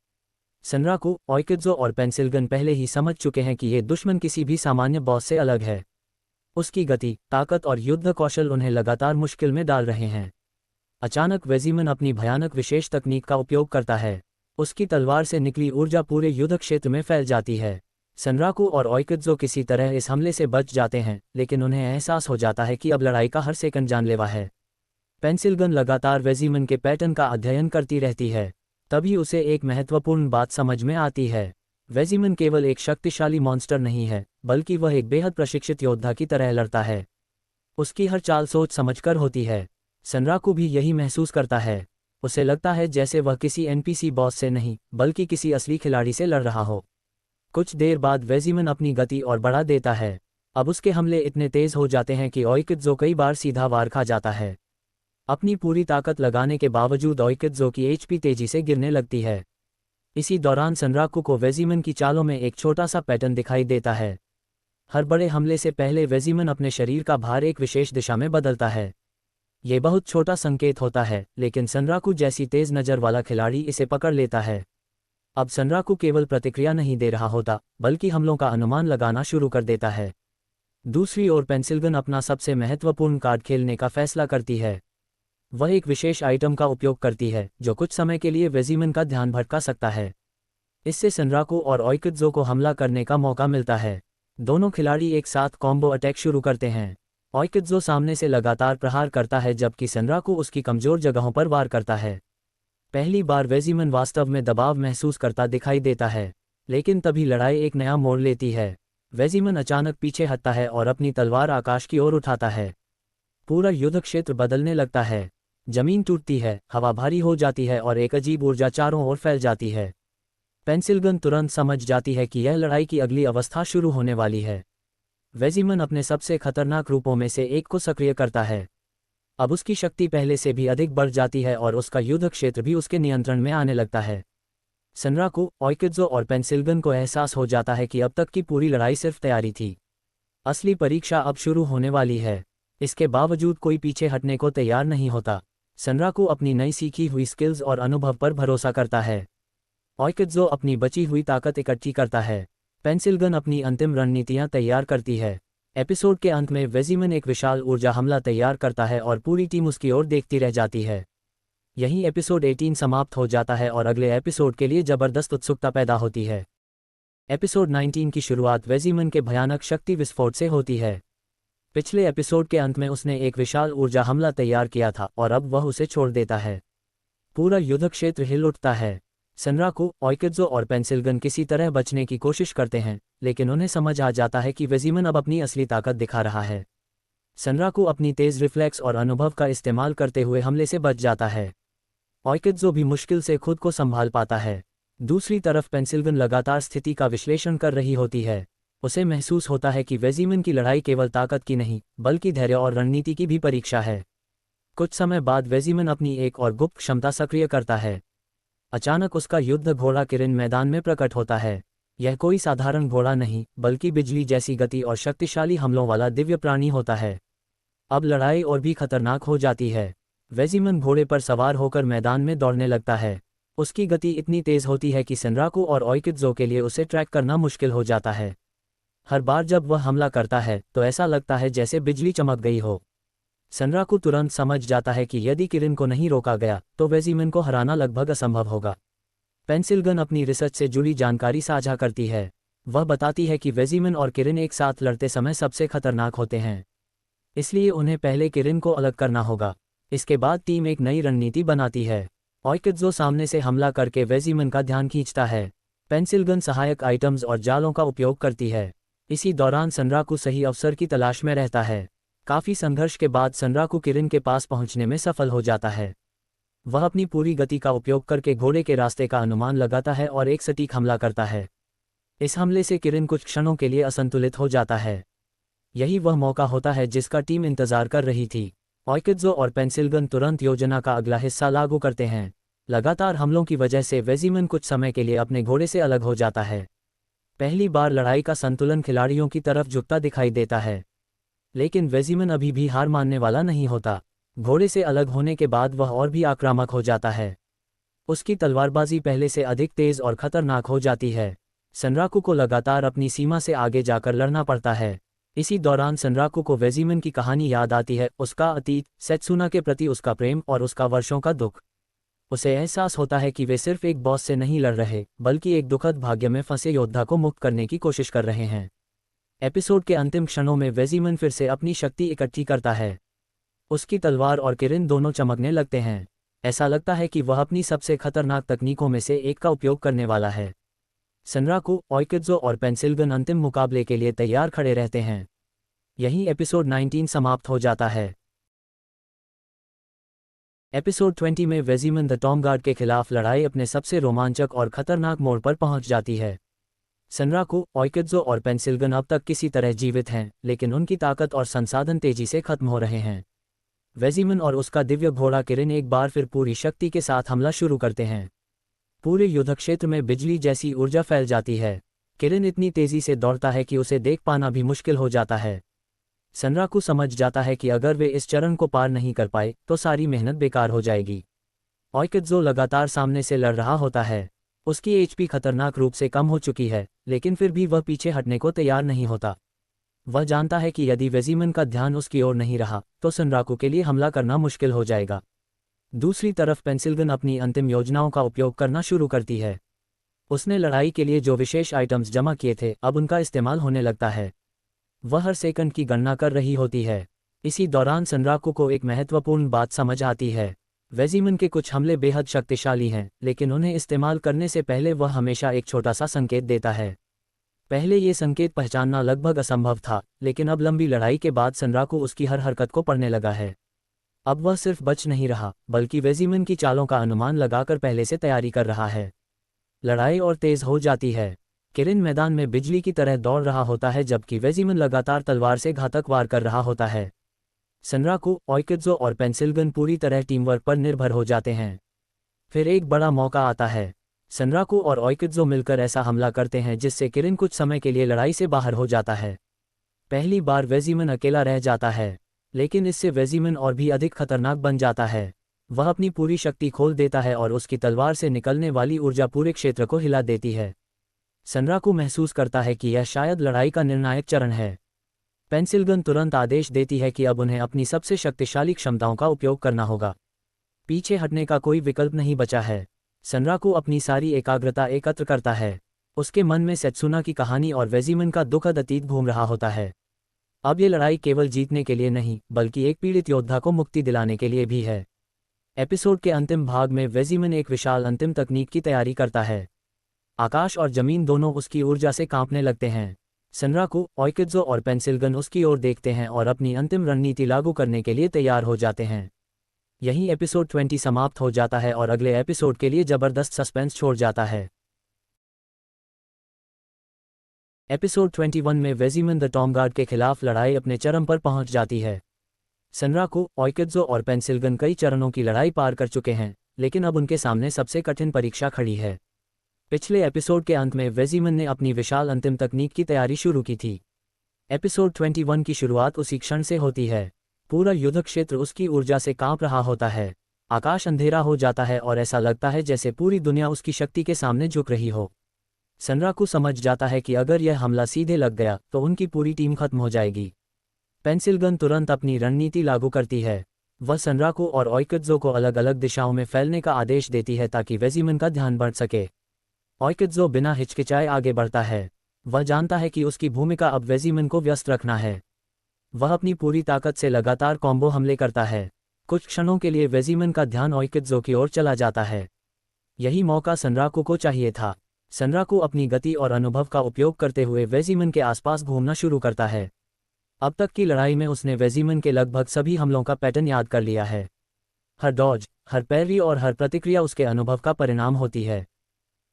सनराकू, ओइकित्सो और पेंसिल्गन पहले ही समझ चुके हैं कि ये दुश्मन किसी भी सामान्य बॉस से अलग है। उसकी गति, ताकत और युद्ध कौशल उन्हें लगातार मुश्किल में डाल रहे हैं। अचानक वेजिमन अपनी भयानक विशेष तकनीक का उपयोग करता है। उसकी तलवार से निकली ऊर्जा पूरे युद्ध क्षेत्र में फैल जाती है। सनराकू और ओइकित्सो किसी तरह इस हमले से बच जाते हैं, लेकिन उन्हें एहसास हो जाता है कि अब लड़ाई का हर सेकंड जानलेवा है। पेंसिल्गन लगातार वेजिमन के पैटर्न का अध्ययन करती रहती है। तभी उसे एक महत्वपूर्ण बात समझ में आती है। वेजिमन केवल एक शक्तिशाली मॉन्स्टर नहीं है, बल्कि वह एक बेहद प्रशिक्षित योद्धा की तरह लड़ता है। उसकी हर चाल सोच समझकर होती है। सनराकू भी यही महसूस करता है। उसे लगता है जैसे वह किसी एनपीसी बॉस से नहीं, बल्कि किसी असली खिलाड़ी से लड़ रहा हो। कुछ देर बाद वेजिमन अपनी गति और बढ़ा देता है। अब उसके हमले इतने तेज हो जाते हैं कि ओइकित्सो कई बार सीधा वार खा जाता है। अपनी पूरी ताकत लगाने के बावजूद ओइकित्सो की एचपी तेजी से गिरने लगती है। इसी दौरान सनराकू को वेजिमन की चालों में एक छोटा सा पैटर्न दिखाई देता है। हर बड़े हमले से पहले वेजिमन अपने शरीर का भार एक विशेष दिशा में बदलता है। ये बहुत छोटा संकेत होता है, लेकिन सनराकू जैसी तेज नज़र वाला खिलाड़ी इसे पकड़ लेता है। अब सनराकू केवल प्रतिक्रिया नहीं दे रहा होता, बल्कि हमलों का अनुमान लगाना शुरू कर देता है। दूसरी ओर पेंसिल्गन अपना सबसे महत्वपूर्ण कार्ड खेलने का फैसला करती है। वह एक विशेष आइटम का उपयोग करती है, जो कुछ समय के लिए वेजिमन का ध्यान भटका सकता है। इससे सनराकू और ओइकित्सो को हमला करने का मौका मिलता है। दोनों खिलाड़ी एक साथ कॉम्बो अटैक शुरू करते हैं। ओइकित्सो सामने से लगातार प्रहार करता है जबकि सेनराकू उसकी कमजोर जगहों पर वार करता है। पहली बार वेजिमन वास्तव में दबाव महसूस करता दिखाई देता है, लेकिन तभी लड़ाई एक नया मोड़ लेती है। वेजिमन अचानक पीछे हटता है और अपनी तलवार आकाश की ओर उठाता है। पूरा युद्ध क्षेत्र बदलने लगता है। जमीन टूटती है, हवा भारी हो जाती है और एक अजीब ऊर्जा चारों ओर फैल जाती है। पेंसिलगन तुरंत समझ जाती है कि यह लड़ाई की अगली अवस्था शुरू होने वाली है। वेजिमन अपने सबसे खतरनाक रूपों में से एक को सक्रिय करता है। अब उसकी शक्ति पहले से भी अधिक बढ़ जाती है और उसका युद्ध क्षेत्र भी उसके नियंत्रण में आने लगता है। सेनराकू, ओइकित्सो और पेंसिलगन को एहसास हो जाता है कि अब तक की पूरी लड़ाई सिर्फ तैयारी थी। असली परीक्षा अब शुरू होने वाली है। इसके बावजूद कोई पीछे हटने को तैयार नहीं होता। सेनराकू अपनी नई सीखी हुई स्किल्स और अनुभव पर भरोसा करता है। ओइकित्सो अपनी बची हुई ताकत इकट्ठी करता है। पेंसिलगन अपनी अंतिम रणनीतियां तैयार करती है। एपिसोड के अंत में वेजिमन एक विशाल ऊर्जा हमला तैयार करता है और पूरी टीम उसकी ओर देखती रह जाती है। यहीं एपिसोड 18 समाप्त हो जाता है और अगले एपिसोड के लिए जबरदस्त उत्सुकता पैदा होती है। एपिसोड 19 की शुरुआत वेजिमन के भयानक शक्ति विस्फोट से होती है। पिछले एपिसोड के अंत में उसने एक विशाल ऊर्जा हमला तैयार किया था और अब वह उसे छोड़ देता है। पूरा युद्ध क्षेत्र हिल उठता है। सेनराकू, ओइकित्सो और पेंसिलगन किसी तरह बचने की कोशिश करते हैं, लेकिन उन्हें समझ आ जाता है कि वेजिमन अब अपनी असली ताकत दिखा रहा है। सेनराकू अपनी तेज रिफ्लेक्स और अनुभव का इस्तेमाल करते हुए हमले से बच जाता है। ओइकित्सो भी मुश्किल से खुद को संभाल पाता है। दूसरी तरफ पेंसिलगन लगातार स्थिति का विश्लेषण कर रही होती है। उसे महसूस होता है कि वेजिमन की लड़ाई केवल ताकत की नहीं, बल्कि धैर्य और रणनीति की भी परीक्षा है। कुछ समय बाद वेजिमन अपनी एक और गुप्त क्षमता सक्रिय करता है। अचानक उसका युद्ध घोड़ा किरिन मैदान में प्रकट होता है। यह कोई साधारण घोड़ा नहीं, बल्कि बिजली जैसी गति और शक्तिशाली हमलों वाला दिव्य प्राणी होता है। अब लड़ाई और भी खतरनाक हो जाती है। वेजिमन घोड़े पर सवार होकर मैदान में दौड़ने लगता है। उसकी गति इतनी तेज होती है कि सेनराकू और ओइकित्सो के लिए उसे ट्रैक करना मुश्किल हो जाता है। हर बार जब वह हमला करता है तो ऐसा लगता है जैसे बिजली चमक गई हो। सेनराकू तुरंत समझ जाता है कि यदि किरिन को नहीं रोका गया तो वेजिमन को हराना लगभग असंभव होगा। पेंसिलगन अपनी रिसर्च से जुड़ी जानकारी साझा करती है। वह बताती है कि वेजिमन और किरिन एक साथ लड़ते समय सबसे खतरनाक होते हैं, इसलिए उन्हें पहले किरिन को अलग करना होगा। इसके बाद टीम एक नई रणनीति बनाती है। ओइकित्सो सामने से हमला करके वेजिमन का ध्यान खींचता है। पेंसिलगन सहायक आइटम्स और जालों का उपयोग करती है। इसी दौरान सेनराकू सही अवसर की तलाश में रहता है। काफी संघर्ष के बाद सेनराकू किरिन के पास पहुंचने में सफल हो जाता है। वह अपनी पूरी गति का उपयोग करके घोड़े के रास्ते का अनुमान लगाता है और एक सटीक हमला करता है। इस हमले से किरिन कुछ क्षणों के लिए असंतुलित हो जाता है। यही वह मौका होता है जिसका टीम इंतजार कर रही थी। ओइकित्सो और पेंसिलगन तुरंत योजना का अगला हिस्सा लागू करते हैं। लगातार हमलों की वजह से वेजिमन कुछ समय के लिए अपने घोड़े से अलग हो जाता है। पहली बार लड़ाई का संतुलन खिलाड़ियों की तरफ झुकता दिखाई देता है, लेकिन वेजिमन अभी भी हार मानने वाला नहीं होता। घोड़े से अलग होने के बाद वह और भी आक्रामक हो जाता है। उसकी तलवारबाजी पहले से अधिक तेज और खतरनाक हो जाती है। सेनराकू को लगातार अपनी सीमा से आगे जाकर लड़ना पड़ता है। इसी दौरान सेनराकू को वेजिमन की कहानी याद आती है, उसका अतीत, सेत्सुना के प्रति उसका प्रेम और उसका वर्षों का दुख। उसे एहसास होता है कि वे सिर्फ एक बॉस से नहीं लड़ रहे, बल्कि एक दुखद भाग्य में फंसे योद्धा को मुक्त करने की कोशिश कर रहे हैं। एपिसोड के अंतिम क्षणों में वेजिमन फिर से अपनी शक्ति इकट्ठी करता है। उसकी तलवार और किरिन दोनों चमकने लगते हैं। ऐसा लगता है कि वह अपनी सबसे खतरनाक तकनीकों में से एक का उपयोग करने वाला है। सेनराकू, ओइकित्सो और पेंसिलगन अंतिम मुकाबले के लिए तैयार खड़े रहते हैं। यहीं एपिसोड 19 समाप्त हो जाता है। एपिसोड 20 में वेजिमन द टॉमगार्ड के खिलाफ लड़ाई अपने सबसे रोमांचक और खतरनाक मोड़ पर पहुंच जाती है। सेनराकू, ओइकित्सो और पेंसिलगन अब तक किसी तरह जीवित हैं, लेकिन उनकी ताकत और संसाधन तेजी से खत्म हो रहे हैं। वेजिमन और उसका दिव्य घोड़ा किरिन एक बार फिर पूरी शक्ति के साथ हमला शुरू करते हैं। पूरे युद्ध क्षेत्र में बिजली जैसी ऊर्जा फैल जाती है। किरिन इतनी तेजी से दौड़ता है कि उसे देख पाना भी मुश्किल हो जाता है। सेनराकू समझ जाता है कि अगर वे इस चरण को पार नहीं कर पाए तो सारी मेहनत बेकार हो जाएगी। ओइकित्सो लगातार सामने से लड़ रहा होता है। उसकी एचपी खतरनाक रूप से कम हो चुकी है, लेकिन फिर भी वह पीछे हटने को तैयार नहीं होता। वह जानता है कि यदि वेजिमन का ध्यान उसकी ओर नहीं रहा तो सेनराकू के लिए हमला करना मुश्किल हो जाएगा। दूसरी तरफ पेंसिलगन अपनी अंतिम योजनाओं का उपयोग करना शुरू करती है। उसने लड़ाई के लिए जो विशेष आइटम्स जमा किए थे अब उनका इस्तेमाल होने लगता है। वह हर सेकंड की गणना कर रही होती है। इसी दौरान सनराकू को एक महत्वपूर्ण बात समझ आती है। वेजिमन के कुछ हमले बेहद शक्तिशाली हैं, लेकिन उन्हें इस्तेमाल करने से पहले वह हमेशा एक छोटा सा संकेत देता है। पहले ये संकेत पहचानना लगभग असंभव था, लेकिन अब लंबी लड़ाई के बाद सनराकू उसकी हर हरकत को पढ़ने लगा है। अब वह सिर्फ बच नहीं रहा, बल्कि वेजिमन की चालों का अनुमान लगाकर पहले से तैयारी कर रहा है। लड़ाई और तेज हो जाती है। किरिन मैदान में बिजली की तरह दौड़ रहा होता है, जबकि वेजिमन लगातार तलवार से घातक वार कर रहा होता है। सनराकू, ओइकित्सो और पेंसिलगन पूरी तरह टीमवर्क पर निर्भर हो जाते हैं। फिर एक बड़ा मौका आता है। सनराकू और ओइकित्सो मिलकर ऐसा हमला करते हैं जिससे किरिन कुछ समय के लिए लड़ाई से बाहर हो जाता है। पहली बार वेजिमन अकेला रह जाता है, लेकिन इससे वेजिमन और भी अधिक खतरनाक बन जाता है। वह अपनी पूरी शक्ति खोल देता है और उसकी तलवार से निकलने वाली ऊर्जा पूरे क्षेत्र को हिला देती है। सनराकू महसूस करता है कि यह शायद लड़ाई का निर्णायक चरण है। पेंसिलगन तुरंत आदेश देती है कि अब उन्हें अपनी सबसे शक्तिशाली क्षमताओं का उपयोग करना होगा। पीछे हटने का कोई विकल्प नहीं बचा है। सनराकू अपनी सारी एकाग्रता एकत्र करता है। उसके मन में सेत्सुना की कहानी और वेजिमन का दुखद अतीत घूम रहा होता है। अब ये लड़ाई केवल जीतने के लिए नहीं, बल्कि एक पीड़ित योद्धा को मुक्ति दिलाने के लिए भी है। एपिसोड के अंतिम भाग में वेजिमन एक विशाल अंतिम तकनीक की तैयारी करता है। आकाश और जमीन दोनों उसकी ऊर्जा से कांपने लगते हैं। सनराकू, ओइकित्सो और पेंसिलगन उसकी ओर देखते हैं और अपनी अंतिम रणनीति लागू करने के लिए तैयार हो जाते हैं। यहीं एपिसोड 20 समाप्त हो जाता है और अगले एपिसोड के लिए जबरदस्त सस्पेंस छोड़ जाता है। एपिसोड 21 में वेजिमन द टॉमगार्ड के खिलाफ लड़ाई अपने चरम पर पहुंच जाती है। सनराकू, ओइकित्सो और पेंसिलगन कई चरणों की लड़ाई पार कर चुके हैं, लेकिन अब उनके सामने सबसे कठिन परीक्षा खड़ी है। पिछले एपिसोड के अंत में वेजिमन ने अपनी विशाल अंतिम तकनीक की तैयारी शुरू की थी। एपिसोड 21 की शुरुआत उसी क्षण से होती है। पूरा युद्ध क्षेत्र उसकी ऊर्जा से कांप रहा होता है। आकाश अंधेरा हो जाता है और ऐसा लगता है जैसे पूरी दुनिया उसकी शक्ति के सामने झुक रही हो। सनराकू समझ जाता है कि अगर यह हमला सीधे लग गया तो उनकी पूरी टीम खत्म हो जाएगी। पेंसिलगन तुरंत अपनी रणनीति लागू करती है। वह सनराकू और ओइकित्सो को अलग अलग दिशाओं में फैलने का आदेश देती है ताकि वेजिमन का ध्यान बढ़ सके। ओइकित्सो बिना हिचकिचाए आगे बढ़ता है। वह जानता है कि उसकी भूमिका अब वेजिमन को व्यस्त रखना है। वह अपनी पूरी ताकत से लगातार कॉम्बो हमले करता है। कुछ क्षणों के लिए वेजिमन का ध्यान ओइकित्सो की ओर चला जाता है। यही मौका सनराकू को चाहिए था। सनराकू अपनी गति और अनुभव का उपयोग करते हुए वेजिमन के आसपास घूमना शुरू करता है। अब तक की लड़ाई में उसने वेजिमन के लगभग सभी हमलों का पैटर्न याद कर लिया है। हर डॉज, हर पैरवी और हर प्रतिक्रिया उसके अनुभव का परिणाम होती है।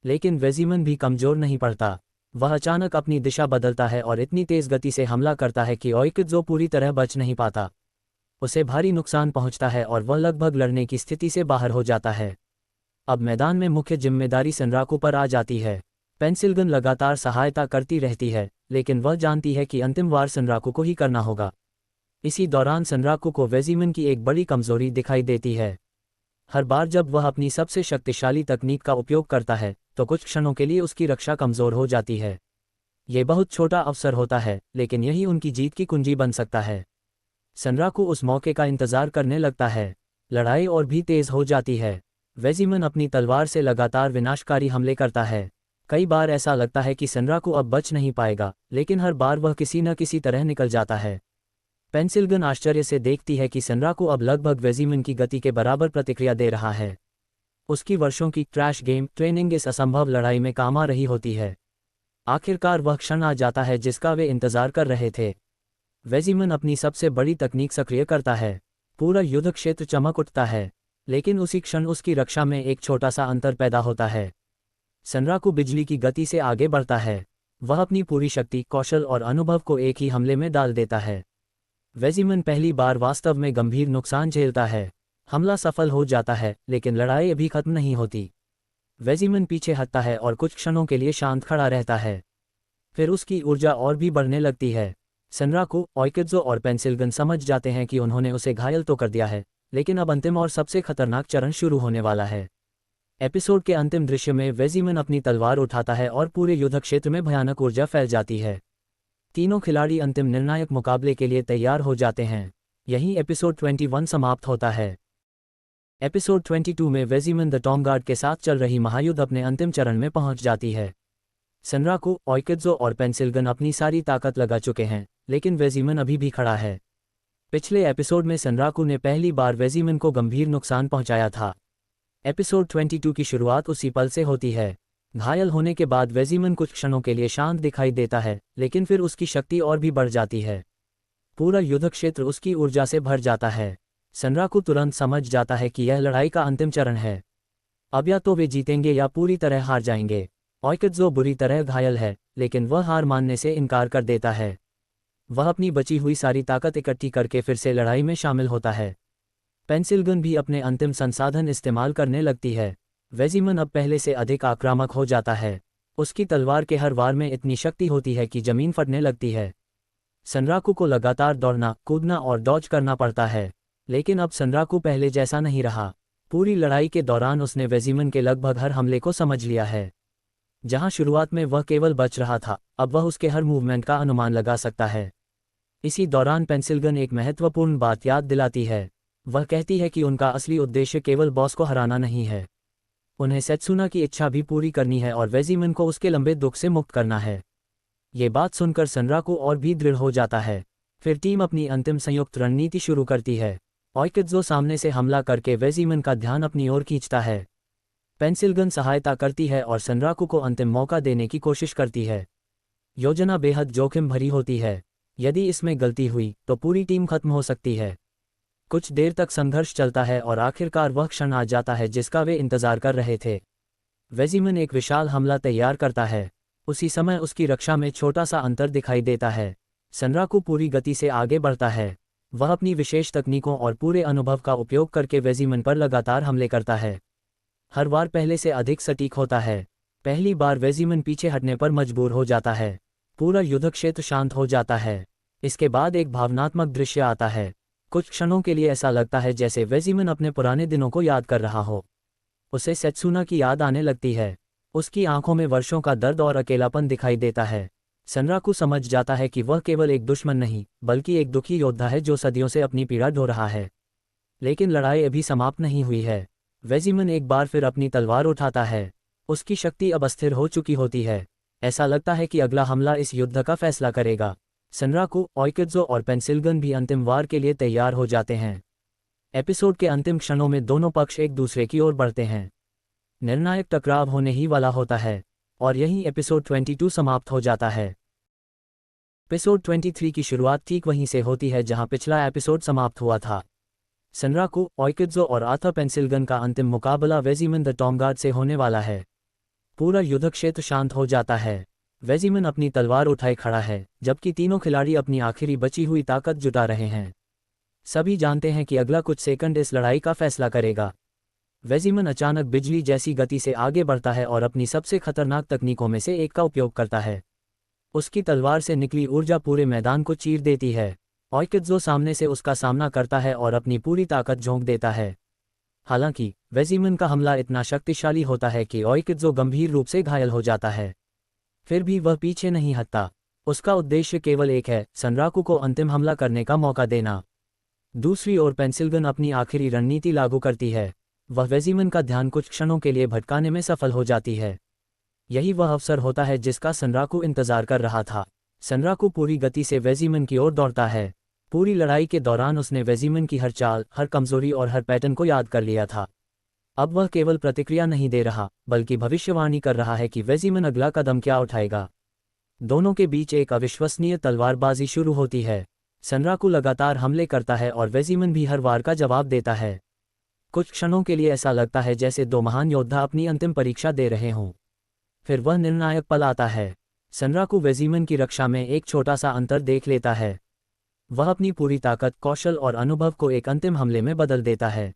लेकिन वेजिमन भी कमजोर नहीं पड़ता। वह अचानक अपनी दिशा बदलता है और इतनी तेज गति से हमला करता है कि ओइकित्सो पूरी तरह बच नहीं पाता। उसे भारी नुकसान पहुंचता है और वह लगभग लड़ने की स्थिति से बाहर हो जाता है। अब मैदान में मुख्य जिम्मेदारी सनराकू पर आ जाती है। पेंसिलगन लगातार सहायता करती रहती है, लेकिन वह जानती है कि अंतिम वार सनराकू को ही करना होगा। इसी दौरान सनराकू को वेजिमन की एक बड़ी कमजोरी दिखाई देती है। हर बार जब वह अपनी सबसे शक्तिशाली तकनीक का उपयोग करता है तो कुछ क्षणों के लिए उसकी रक्षा कमजोर हो जाती है। ये बहुत छोटा अवसर होता है, लेकिन यही उनकी जीत की कुंजी बन सकता है। सनराकू उस मौके का इंतजार करने लगता है। लड़ाई और भी तेज हो जाती है। वेजिमन अपनी तलवार से लगातार विनाशकारी हमले करता है। कई बार ऐसा लगता है कि सनराकू अब बच नहीं पाएगा, लेकिन हर बार वह किसी न किसी तरह निकल जाता है। पेंसिलगन आश्चर्य से देखती है कि सनराकू अब लगभग वेजिमन की गति के बराबर प्रतिक्रिया दे रहा है। उसकी वर्षों की क्रैश गेम ट्रेनिंग इस असंभव लड़ाई में काम आ रही होती है। आखिरकार वह क्षण आ जाता है जिसका वे इंतजार कर रहे थे। वेजिमन अपनी सबसे बड़ी तकनीक सक्रिय करता है। पूरा युद्ध क्षेत्र चमक उठता है, लेकिन उसी क्षण उसकी रक्षा में एक छोटा सा अंतर पैदा होता है। सनराकू बिजली की गति से आगे बढ़ता है। वह अपनी पूरी शक्ति, कौशल और अनुभव को एक ही हमले में डाल देता है। वेजिमन पहली बार वास्तव में गंभीर नुकसान झेलता है। हमला सफल हो जाता है, लेकिन लड़ाई अभी खत्म नहीं होती। वेजिमन पीछे हटता है और कुछ क्षणों के लिए शांत खड़ा रहता है। फिर उसकी ऊर्जा और भी बढ़ने लगती है। सनराकू, ओइकित्सो और पेंसिलगन समझ जाते हैं कि उन्होंने उसे घायल तो कर दिया है, लेकिन अब अंतिम और सबसे खतरनाक चरण शुरू होने वाला है। एपिसोड के अंतिम दृश्य में वेजिमन अपनी तलवार उठाता है और पूरे युद्ध क्षेत्र में भयानक ऊर्जा फैल जाती है। तीनों खिलाड़ी अंतिम निर्णायक मुकाबले के लिए तैयार हो जाते हैं। यहीं एपिसोड 21 समाप्त होता है। एपिसोड 22 में वेजिमन द टॉमगार्ड के साथ चल रही महायुद्ध अपने अंतिम चरण में पहुंच जाती है। सनराकू, ओइकित्सो और पेंसिलगन अपनी सारी ताकत लगा चुके हैं, लेकिन वेजिमन अभी भी खड़ा है। पिछले एपिसोड में सनराकू ने पहली बार वेजिमन को गंभीर नुकसान पहुंचाया था। एपिसोड 22 की शुरुआत उसी पल से होती है। घायल होने के बाद वेजिमन कुछ क्षणों के लिए शांत दिखाई देता है, लेकिन फिर उसकी शक्ति और भी बढ़ जाती है। पूरा युद्ध क्षेत्र उसकी ऊर्जा से भर जाता है। सनराकू तुरंत समझ जाता है कि यह लड़ाई का अंतिम चरण है। अब या तो वे जीतेंगे या पूरी तरह हार जाएंगे। ओइकित्सो बुरी तरह घायल है, लेकिन वह हार मानने से इनकार कर देता है। वह अपनी बची हुई सारी ताकत इकट्ठी करके फिर से लड़ाई में शामिल होता है। पेंसिलगन भी अपने अंतिम संसाधन इस्तेमाल करने लगती है। वेजिमन अब पहले से अधिक आक्रामक हो जाता है। उसकी तलवार के हर वार में इतनी शक्ति होती है कि जमीन फटने लगती है। सनराकू को लगातार दौड़ना, कूदना और डॉज करना पड़ता है, लेकिन अब सनराकू पहले जैसा नहीं रहा। पूरी लड़ाई के दौरान उसने वेजिमन के लगभग हर हमले को समझ लिया है। जहां शुरुआत में वह केवल बच रहा था, अब वह उसके हर मूवमेंट का अनुमान लगा सकता है। इसी दौरान पेंसिलगन एक महत्वपूर्ण बात याद दिलाती है। वह कहती है कि उनका असली उद्देश्य केवल बॉस को हराना नहीं है, उन्हें सेत्सुना की इच्छा भी पूरी करनी है और वेजिमन को उसके लंबे दुख से मुक्त करना है। ये बात सुनकर सनराकू और भी दृढ़ हो जाता है। फिर टीम अपनी अंतिम संयुक्त रणनीति शुरू करती है। ओइकित्सो सामने से हमला करके वेजिमन का ध्यान अपनी ओर खींचता है। पेंसिलगन सहायता करती है और सनराकू को अंतिम मौका देने की कोशिश करती है। योजना बेहद जोखिम भरी होती है। यदि इसमें गलती हुई तो पूरी टीम खत्म हो सकती है। कुछ देर तक संघर्ष चलता है और आखिरकार वह क्षण आ जाता है जिसका वे इंतजार कर रहे थे। वेजिमन एक विशाल हमला तैयार करता है। उसी समय उसकी रक्षा में छोटा सा अंतर दिखाई देता है। सनराकू पूरी गति से आगे बढ़ता है। वह अपनी विशेष तकनीकों और पूरे अनुभव का उपयोग करके वेजिमन पर लगातार हमले करता है। हर बार पहले से अधिक सटीक होता है। पहली बार वेजिमन पीछे हटने पर मजबूर हो जाता है। पूरा युद्ध क्षेत्र शांत हो जाता है। इसके बाद एक भावनात्मक दृश्य आता है। कुछ क्षणों के लिए ऐसा लगता है जैसे वेजिमन अपने पुराने दिनों को याद कर रहा हो। उसे सेत्सुना की याद आने लगती है। उसकी आंखों में वर्षों का दर्द और अकेलापन दिखाई देता है। सनराकू समझ जाता है कि वह केवल एक दुश्मन नहीं, बल्कि एक दुखी योद्धा है जो सदियों से अपनी पीड़ा ढो रहा है। लेकिन लड़ाई अभी समाप्त नहीं हुई है। वेजिमन एक बार फिर अपनी तलवार उठाता है। उसकी शक्ति अब अस्थिर हो चुकी होती है। ऐसा लगता है कि अगला हमला इस युद्ध का फैसला करेगा। सनराकू, ओइकित्सो और पेंसिलगन भी अंतिम वार के लिए तैयार हो जाते हैं। एपिसोड के अंतिम क्षणों में दोनों पक्ष एक दूसरे की ओर बढ़ते हैं। निर्णायक टकराव होने ही वाला होता है, और यहीं एपिसोड 22 समाप्त हो जाता है। एपिसोड 23 की शुरुआत ठीक वहीं से होती है जहां पिछला एपिसोड समाप्त हुआ था। सनराकू, ओइकित्सो और आर्थर पेंसिलगन का अंतिम मुकाबला वेजिमन द टॉमगार्ड से होने वाला है। पूरा युद्ध क्षेत्र शांत हो जाता है। वेजिमन अपनी तलवार उठाए खड़ा है, जबकि तीनों खिलाड़ी अपनी आखिरी बची हुई ताकत जुटा रहे हैं। सभी जानते हैं कि अगला कुछ सेकंड इस लड़ाई का फैसला करेगा। वेजिमन अचानक बिजली जैसी गति से आगे बढ़ता है और अपनी सबसे खतरनाक तकनीकों में से एक का उपयोग करता है। उसकी तलवार से निकली ऊर्जा पूरे मैदान को चीर देती है। ओइकित्सो सामने से उसका सामना करता है और अपनी पूरी ताकत झोंक देता है। हालांकि वेजिमन का हमला इतना शक्तिशाली होता है कि ओइकित्सो गंभीर रूप से घायल हो जाता है। फिर भी वह पीछे नहीं हटता। उसका उद्देश्य केवल एक है, सनराकू को अंतिम हमला करने का मौका देना। दूसरी ओर पेंसिलगन अपनी आखिरी रणनीति लागू करती है। वह वेजिमन का ध्यान कुछ क्षणों के लिए भटकाने में सफल हो जाती है। यही वह अवसर होता है जिसका सनराकू इंतजार कर रहा था। सनराकू पूरी गति से वेजिमन की ओर दौड़ता है। पूरी लड़ाई के दौरान उसने वेजिमन की हर चाल, हर कमजोरी और हर पैटर्न को याद कर लिया था। अब वह केवल प्रतिक्रिया नहीं दे रहा, बल्कि भविष्यवाणी कर रहा है कि वेजिमन अगला कदम क्या उठाएगा। दोनों के बीच एक अविश्वसनीय तलवारबाजी शुरू होती है। सनराकू लगातार हमले करता है और वेजिमन भी हर वार का जवाब देता है। कुछ क्षणों के लिए ऐसा लगता है जैसे दो महान योद्धा अपनी अंतिम परीक्षा दे रहे हों। फिर वह निर्णायक पल आता है। सनराकू वेजिमन की रक्षा में एक छोटा सा अंतर देख लेता है। वह अपनी पूरी ताकत, कौशल और अनुभव को एक अंतिम हमले में बदल देता है।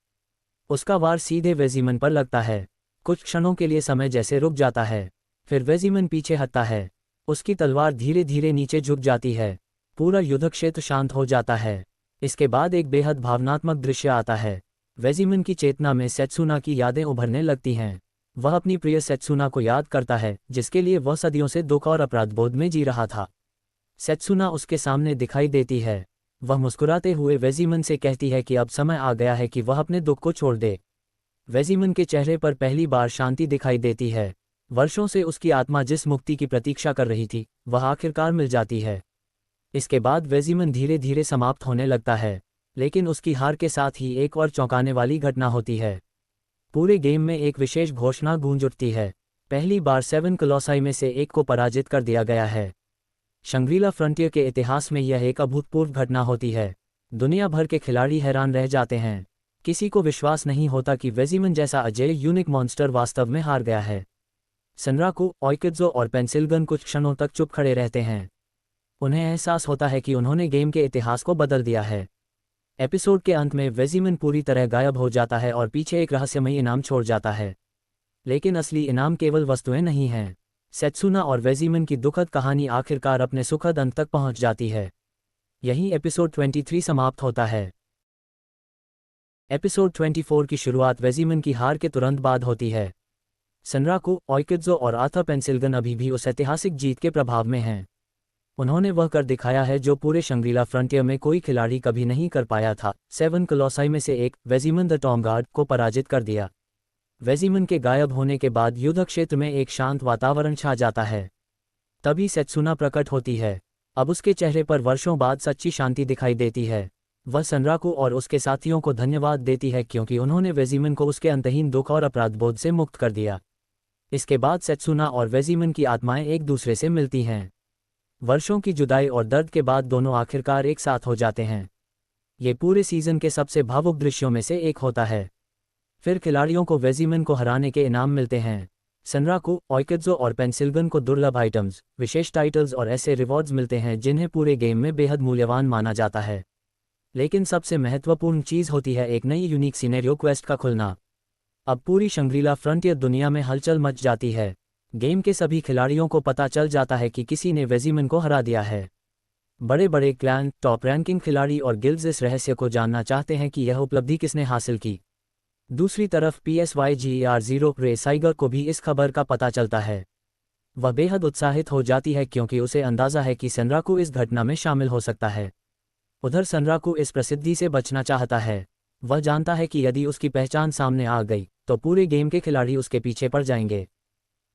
उसका वार सीधे वेजिमन पर लगता है। कुछ क्षणों के लिए समय जैसे रुक जाता है। फिर वेजिमन पीछे हटता है। उसकी तलवार धीरे धीरे नीचे झुक जाती है। पूरा युद्ध क्षेत्र शांत हो जाता है। इसके बाद एक बेहद भावनात्मक दृश्य आता है। वेजिमन की चेतना में सेत्सुना की यादें उभरने लगती हैं। वह अपनी प्रिय सेत्सुना को याद करता है, जिसके लिए वह सदियों से दुख और अपराधबोध में जी रहा था। सेत्सुना उसके सामने दिखाई देती है। वह मुस्कुराते हुए वेजिमन से कहती है कि अब समय आ गया है कि वह अपने दुख को छोड़ दे। वेजिमन के चेहरे पर पहली बार शांति दिखाई देती है। वर्षों से उसकी आत्मा जिस मुक्ति की प्रतीक्षा कर रही थी वह आखिरकार मिल जाती है। इसके बाद वेजिमन धीरे धीरे समाप्त होने लगता है, लेकिन उसकी हार के साथ ही एक और चौंकाने वाली घटना होती है। पूरे गेम में एक विशेष घोषणा गूंज उठती है। पहली बार 7 कॉलोसाई में से एक को पराजित कर दिया गया है। शंग्रीला फ्रंटियर के इतिहास में यह एक अभूतपूर्व घटना होती है। दुनिया भर के खिलाड़ी हैरान रह जाते हैं। किसी को विश्वास नहीं होता कि वेजिमन जैसा अजेय यूनिक मॉन्स्टर वास्तव में हार गया है। सनराकू, ओइकित्सो और पेंसिल्गन कुछ क्षणों तक चुप खड़े रहते हैं। उन्हें एहसास होता है कि उन्होंने गेम के इतिहास को बदल दिया है। एपिसोड के अंत में वेजिमन पूरी तरह गायब हो जाता है और पीछे एक रहस्यमयी इनाम छोड़ जाता है। लेकिन असली इनाम केवल वस्तुएं नहीं हैं। सेत्सुना और वेजिमन की दुखद कहानी आखिरकार अपने सुखद अंत तक पहुंच जाती है। यहीं एपिसोड 23 समाप्त होता है। एपिसोड 24 की शुरुआत वेजिमन की हार के तुरंत बाद होती है। सनराकू, ओइकित्सो और आर्थर पेंसिल्गन अभी भी उस ऐतिहासिक जीत के प्रभाव में हैं। उन्होंने वह कर दिखाया है जो पूरे शंग्रीला फ्रंटियर में कोई खिलाड़ी कभी नहीं कर पाया था। 7 कॉलोसाई में से एक, वेजिमन द टॉर्मगार्ड, को पराजित कर दिया। वेजिमन के गायब होने के बाद युद्ध क्षेत्र में एक शांत वातावरण छा जाता है। तभी सेत्सुना प्रकट होती है। अब उसके चेहरे पर वर्षों बाद सच्ची शांति दिखाई देती है। वह सनराकू और उसके साथियों को धन्यवाद देती है क्योंकि उन्होंने वेजिमन को उसके अंतहीन दुख और अपराधबोध से मुक्त कर दिया। इसके बाद सेत्सुना और वेजिमन की आत्माएं एक दूसरे से मिलती हैं। वर्षों की जुदाई और दर्द के बाद दोनों आखिरकार एक साथ हो जाते हैं। ये पूरे सीजन के सबसे भावुक दृश्यों में से एक होता है। फिर खिलाड़ियों को वेजिमन को हराने के इनाम मिलते हैं। सनराकू, ओइकित्सो और पेंसिल्गन को दुर्लभ आइटम्स, विशेष टाइटल्स और ऐसे रिवॉर्ड्स मिलते हैं जिन्हें पूरे गेम में बेहद मूल्यवान माना जाता है। लेकिन सबसे महत्वपूर्ण चीज़ होती है एक नई यूनिक सिनेरियो क्वेस्ट का खुलना। अब पूरी शंग्रीला फ्रंटियर दुनिया में हलचल मच जाती है। गेम के सभी खिलाड़ियों को पता चल जाता है कि किसी ने वेजिमन को हरा दिया है। बड़े बड़े क्लैन, टॉप रैंकिंग खिलाड़ी और गिल्ड्स इस रहस्य को जानना चाहते हैं कि यह उपलब्धि किसने हासिल की। दूसरी तरफ PSYGER0 रे साइगर को भी इस खबर का पता चलता है। वह बेहद उत्साहित हो जाती है क्योंकि उसे अंदाज़ा है कि सनराकू इस घटना में शामिल हो सकता है। उधर सनराकू इस प्रसिद्धि से बचना चाहता है। वह जानता है कि यदि उसकी पहचान सामने आ गई तो पूरे गेम के खिलाड़ी उसके पीछे पड़ जाएंगे।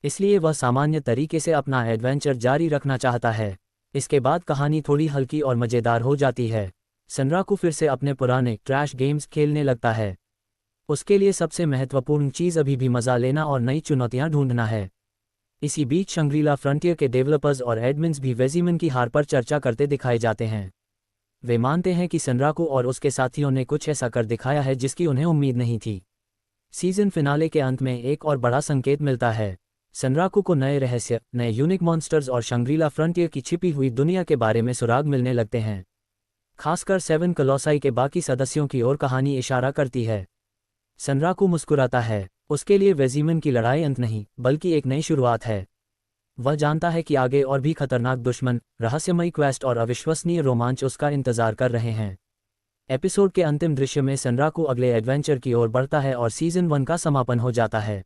इसलिए वह सामान्य तरीके से अपना एडवेंचर जारी रखना चाहता है। इसके बाद कहानी थोड़ी हल्की और मज़ेदार हो जाती है। सनराकू फिर से अपने पुराने ट्रैश गेम्स खेलने लगता है। उसके लिए सबसे महत्वपूर्ण चीज़ अभी भी मज़ा लेना और नई चुनौतियां ढूंढना है। इसी बीच शंग्रीला फ्रंटियर के डेवलपर्स और एडमिन्स भी वेजिमन की हार पर चर्चा करते दिखाए जाते हैं। वे मानते हैं कि सनराकू और उसके साथियों ने कुछ ऐसा कर दिखाया है जिसकी उन्हें उम्मीद नहीं थी। सीजन फिनाले के अंत में एक और बड़ा संकेत मिलता है। सनराकू को नए रहस्य, नए यूनिक मॉन्स्टर्स और शंग्रीला फ्रंटियर की छिपी हुई दुनिया के बारे में सुराग मिलने लगते हैं। खासकर 7 कॉलोसाई के बाकी सदस्यों की ओर कहानी इशारा करती है। सनराकू मुस्कुराता है। उसके लिए वेजिमन की लड़ाई अंत नहीं बल्कि एक नई शुरुआत है। वह जानता है कि आगे और भी खतरनाक दुश्मन, रहस्यमयी क्वेस्ट और अविश्वसनीय रोमांच उसका इंतजार कर रहे हैं। एपिसोड के अंतिम दृश्य में सनराकू अगले एडवेंचर की ओर बढ़ता है और सीजन 1 का समापन हो जाता है।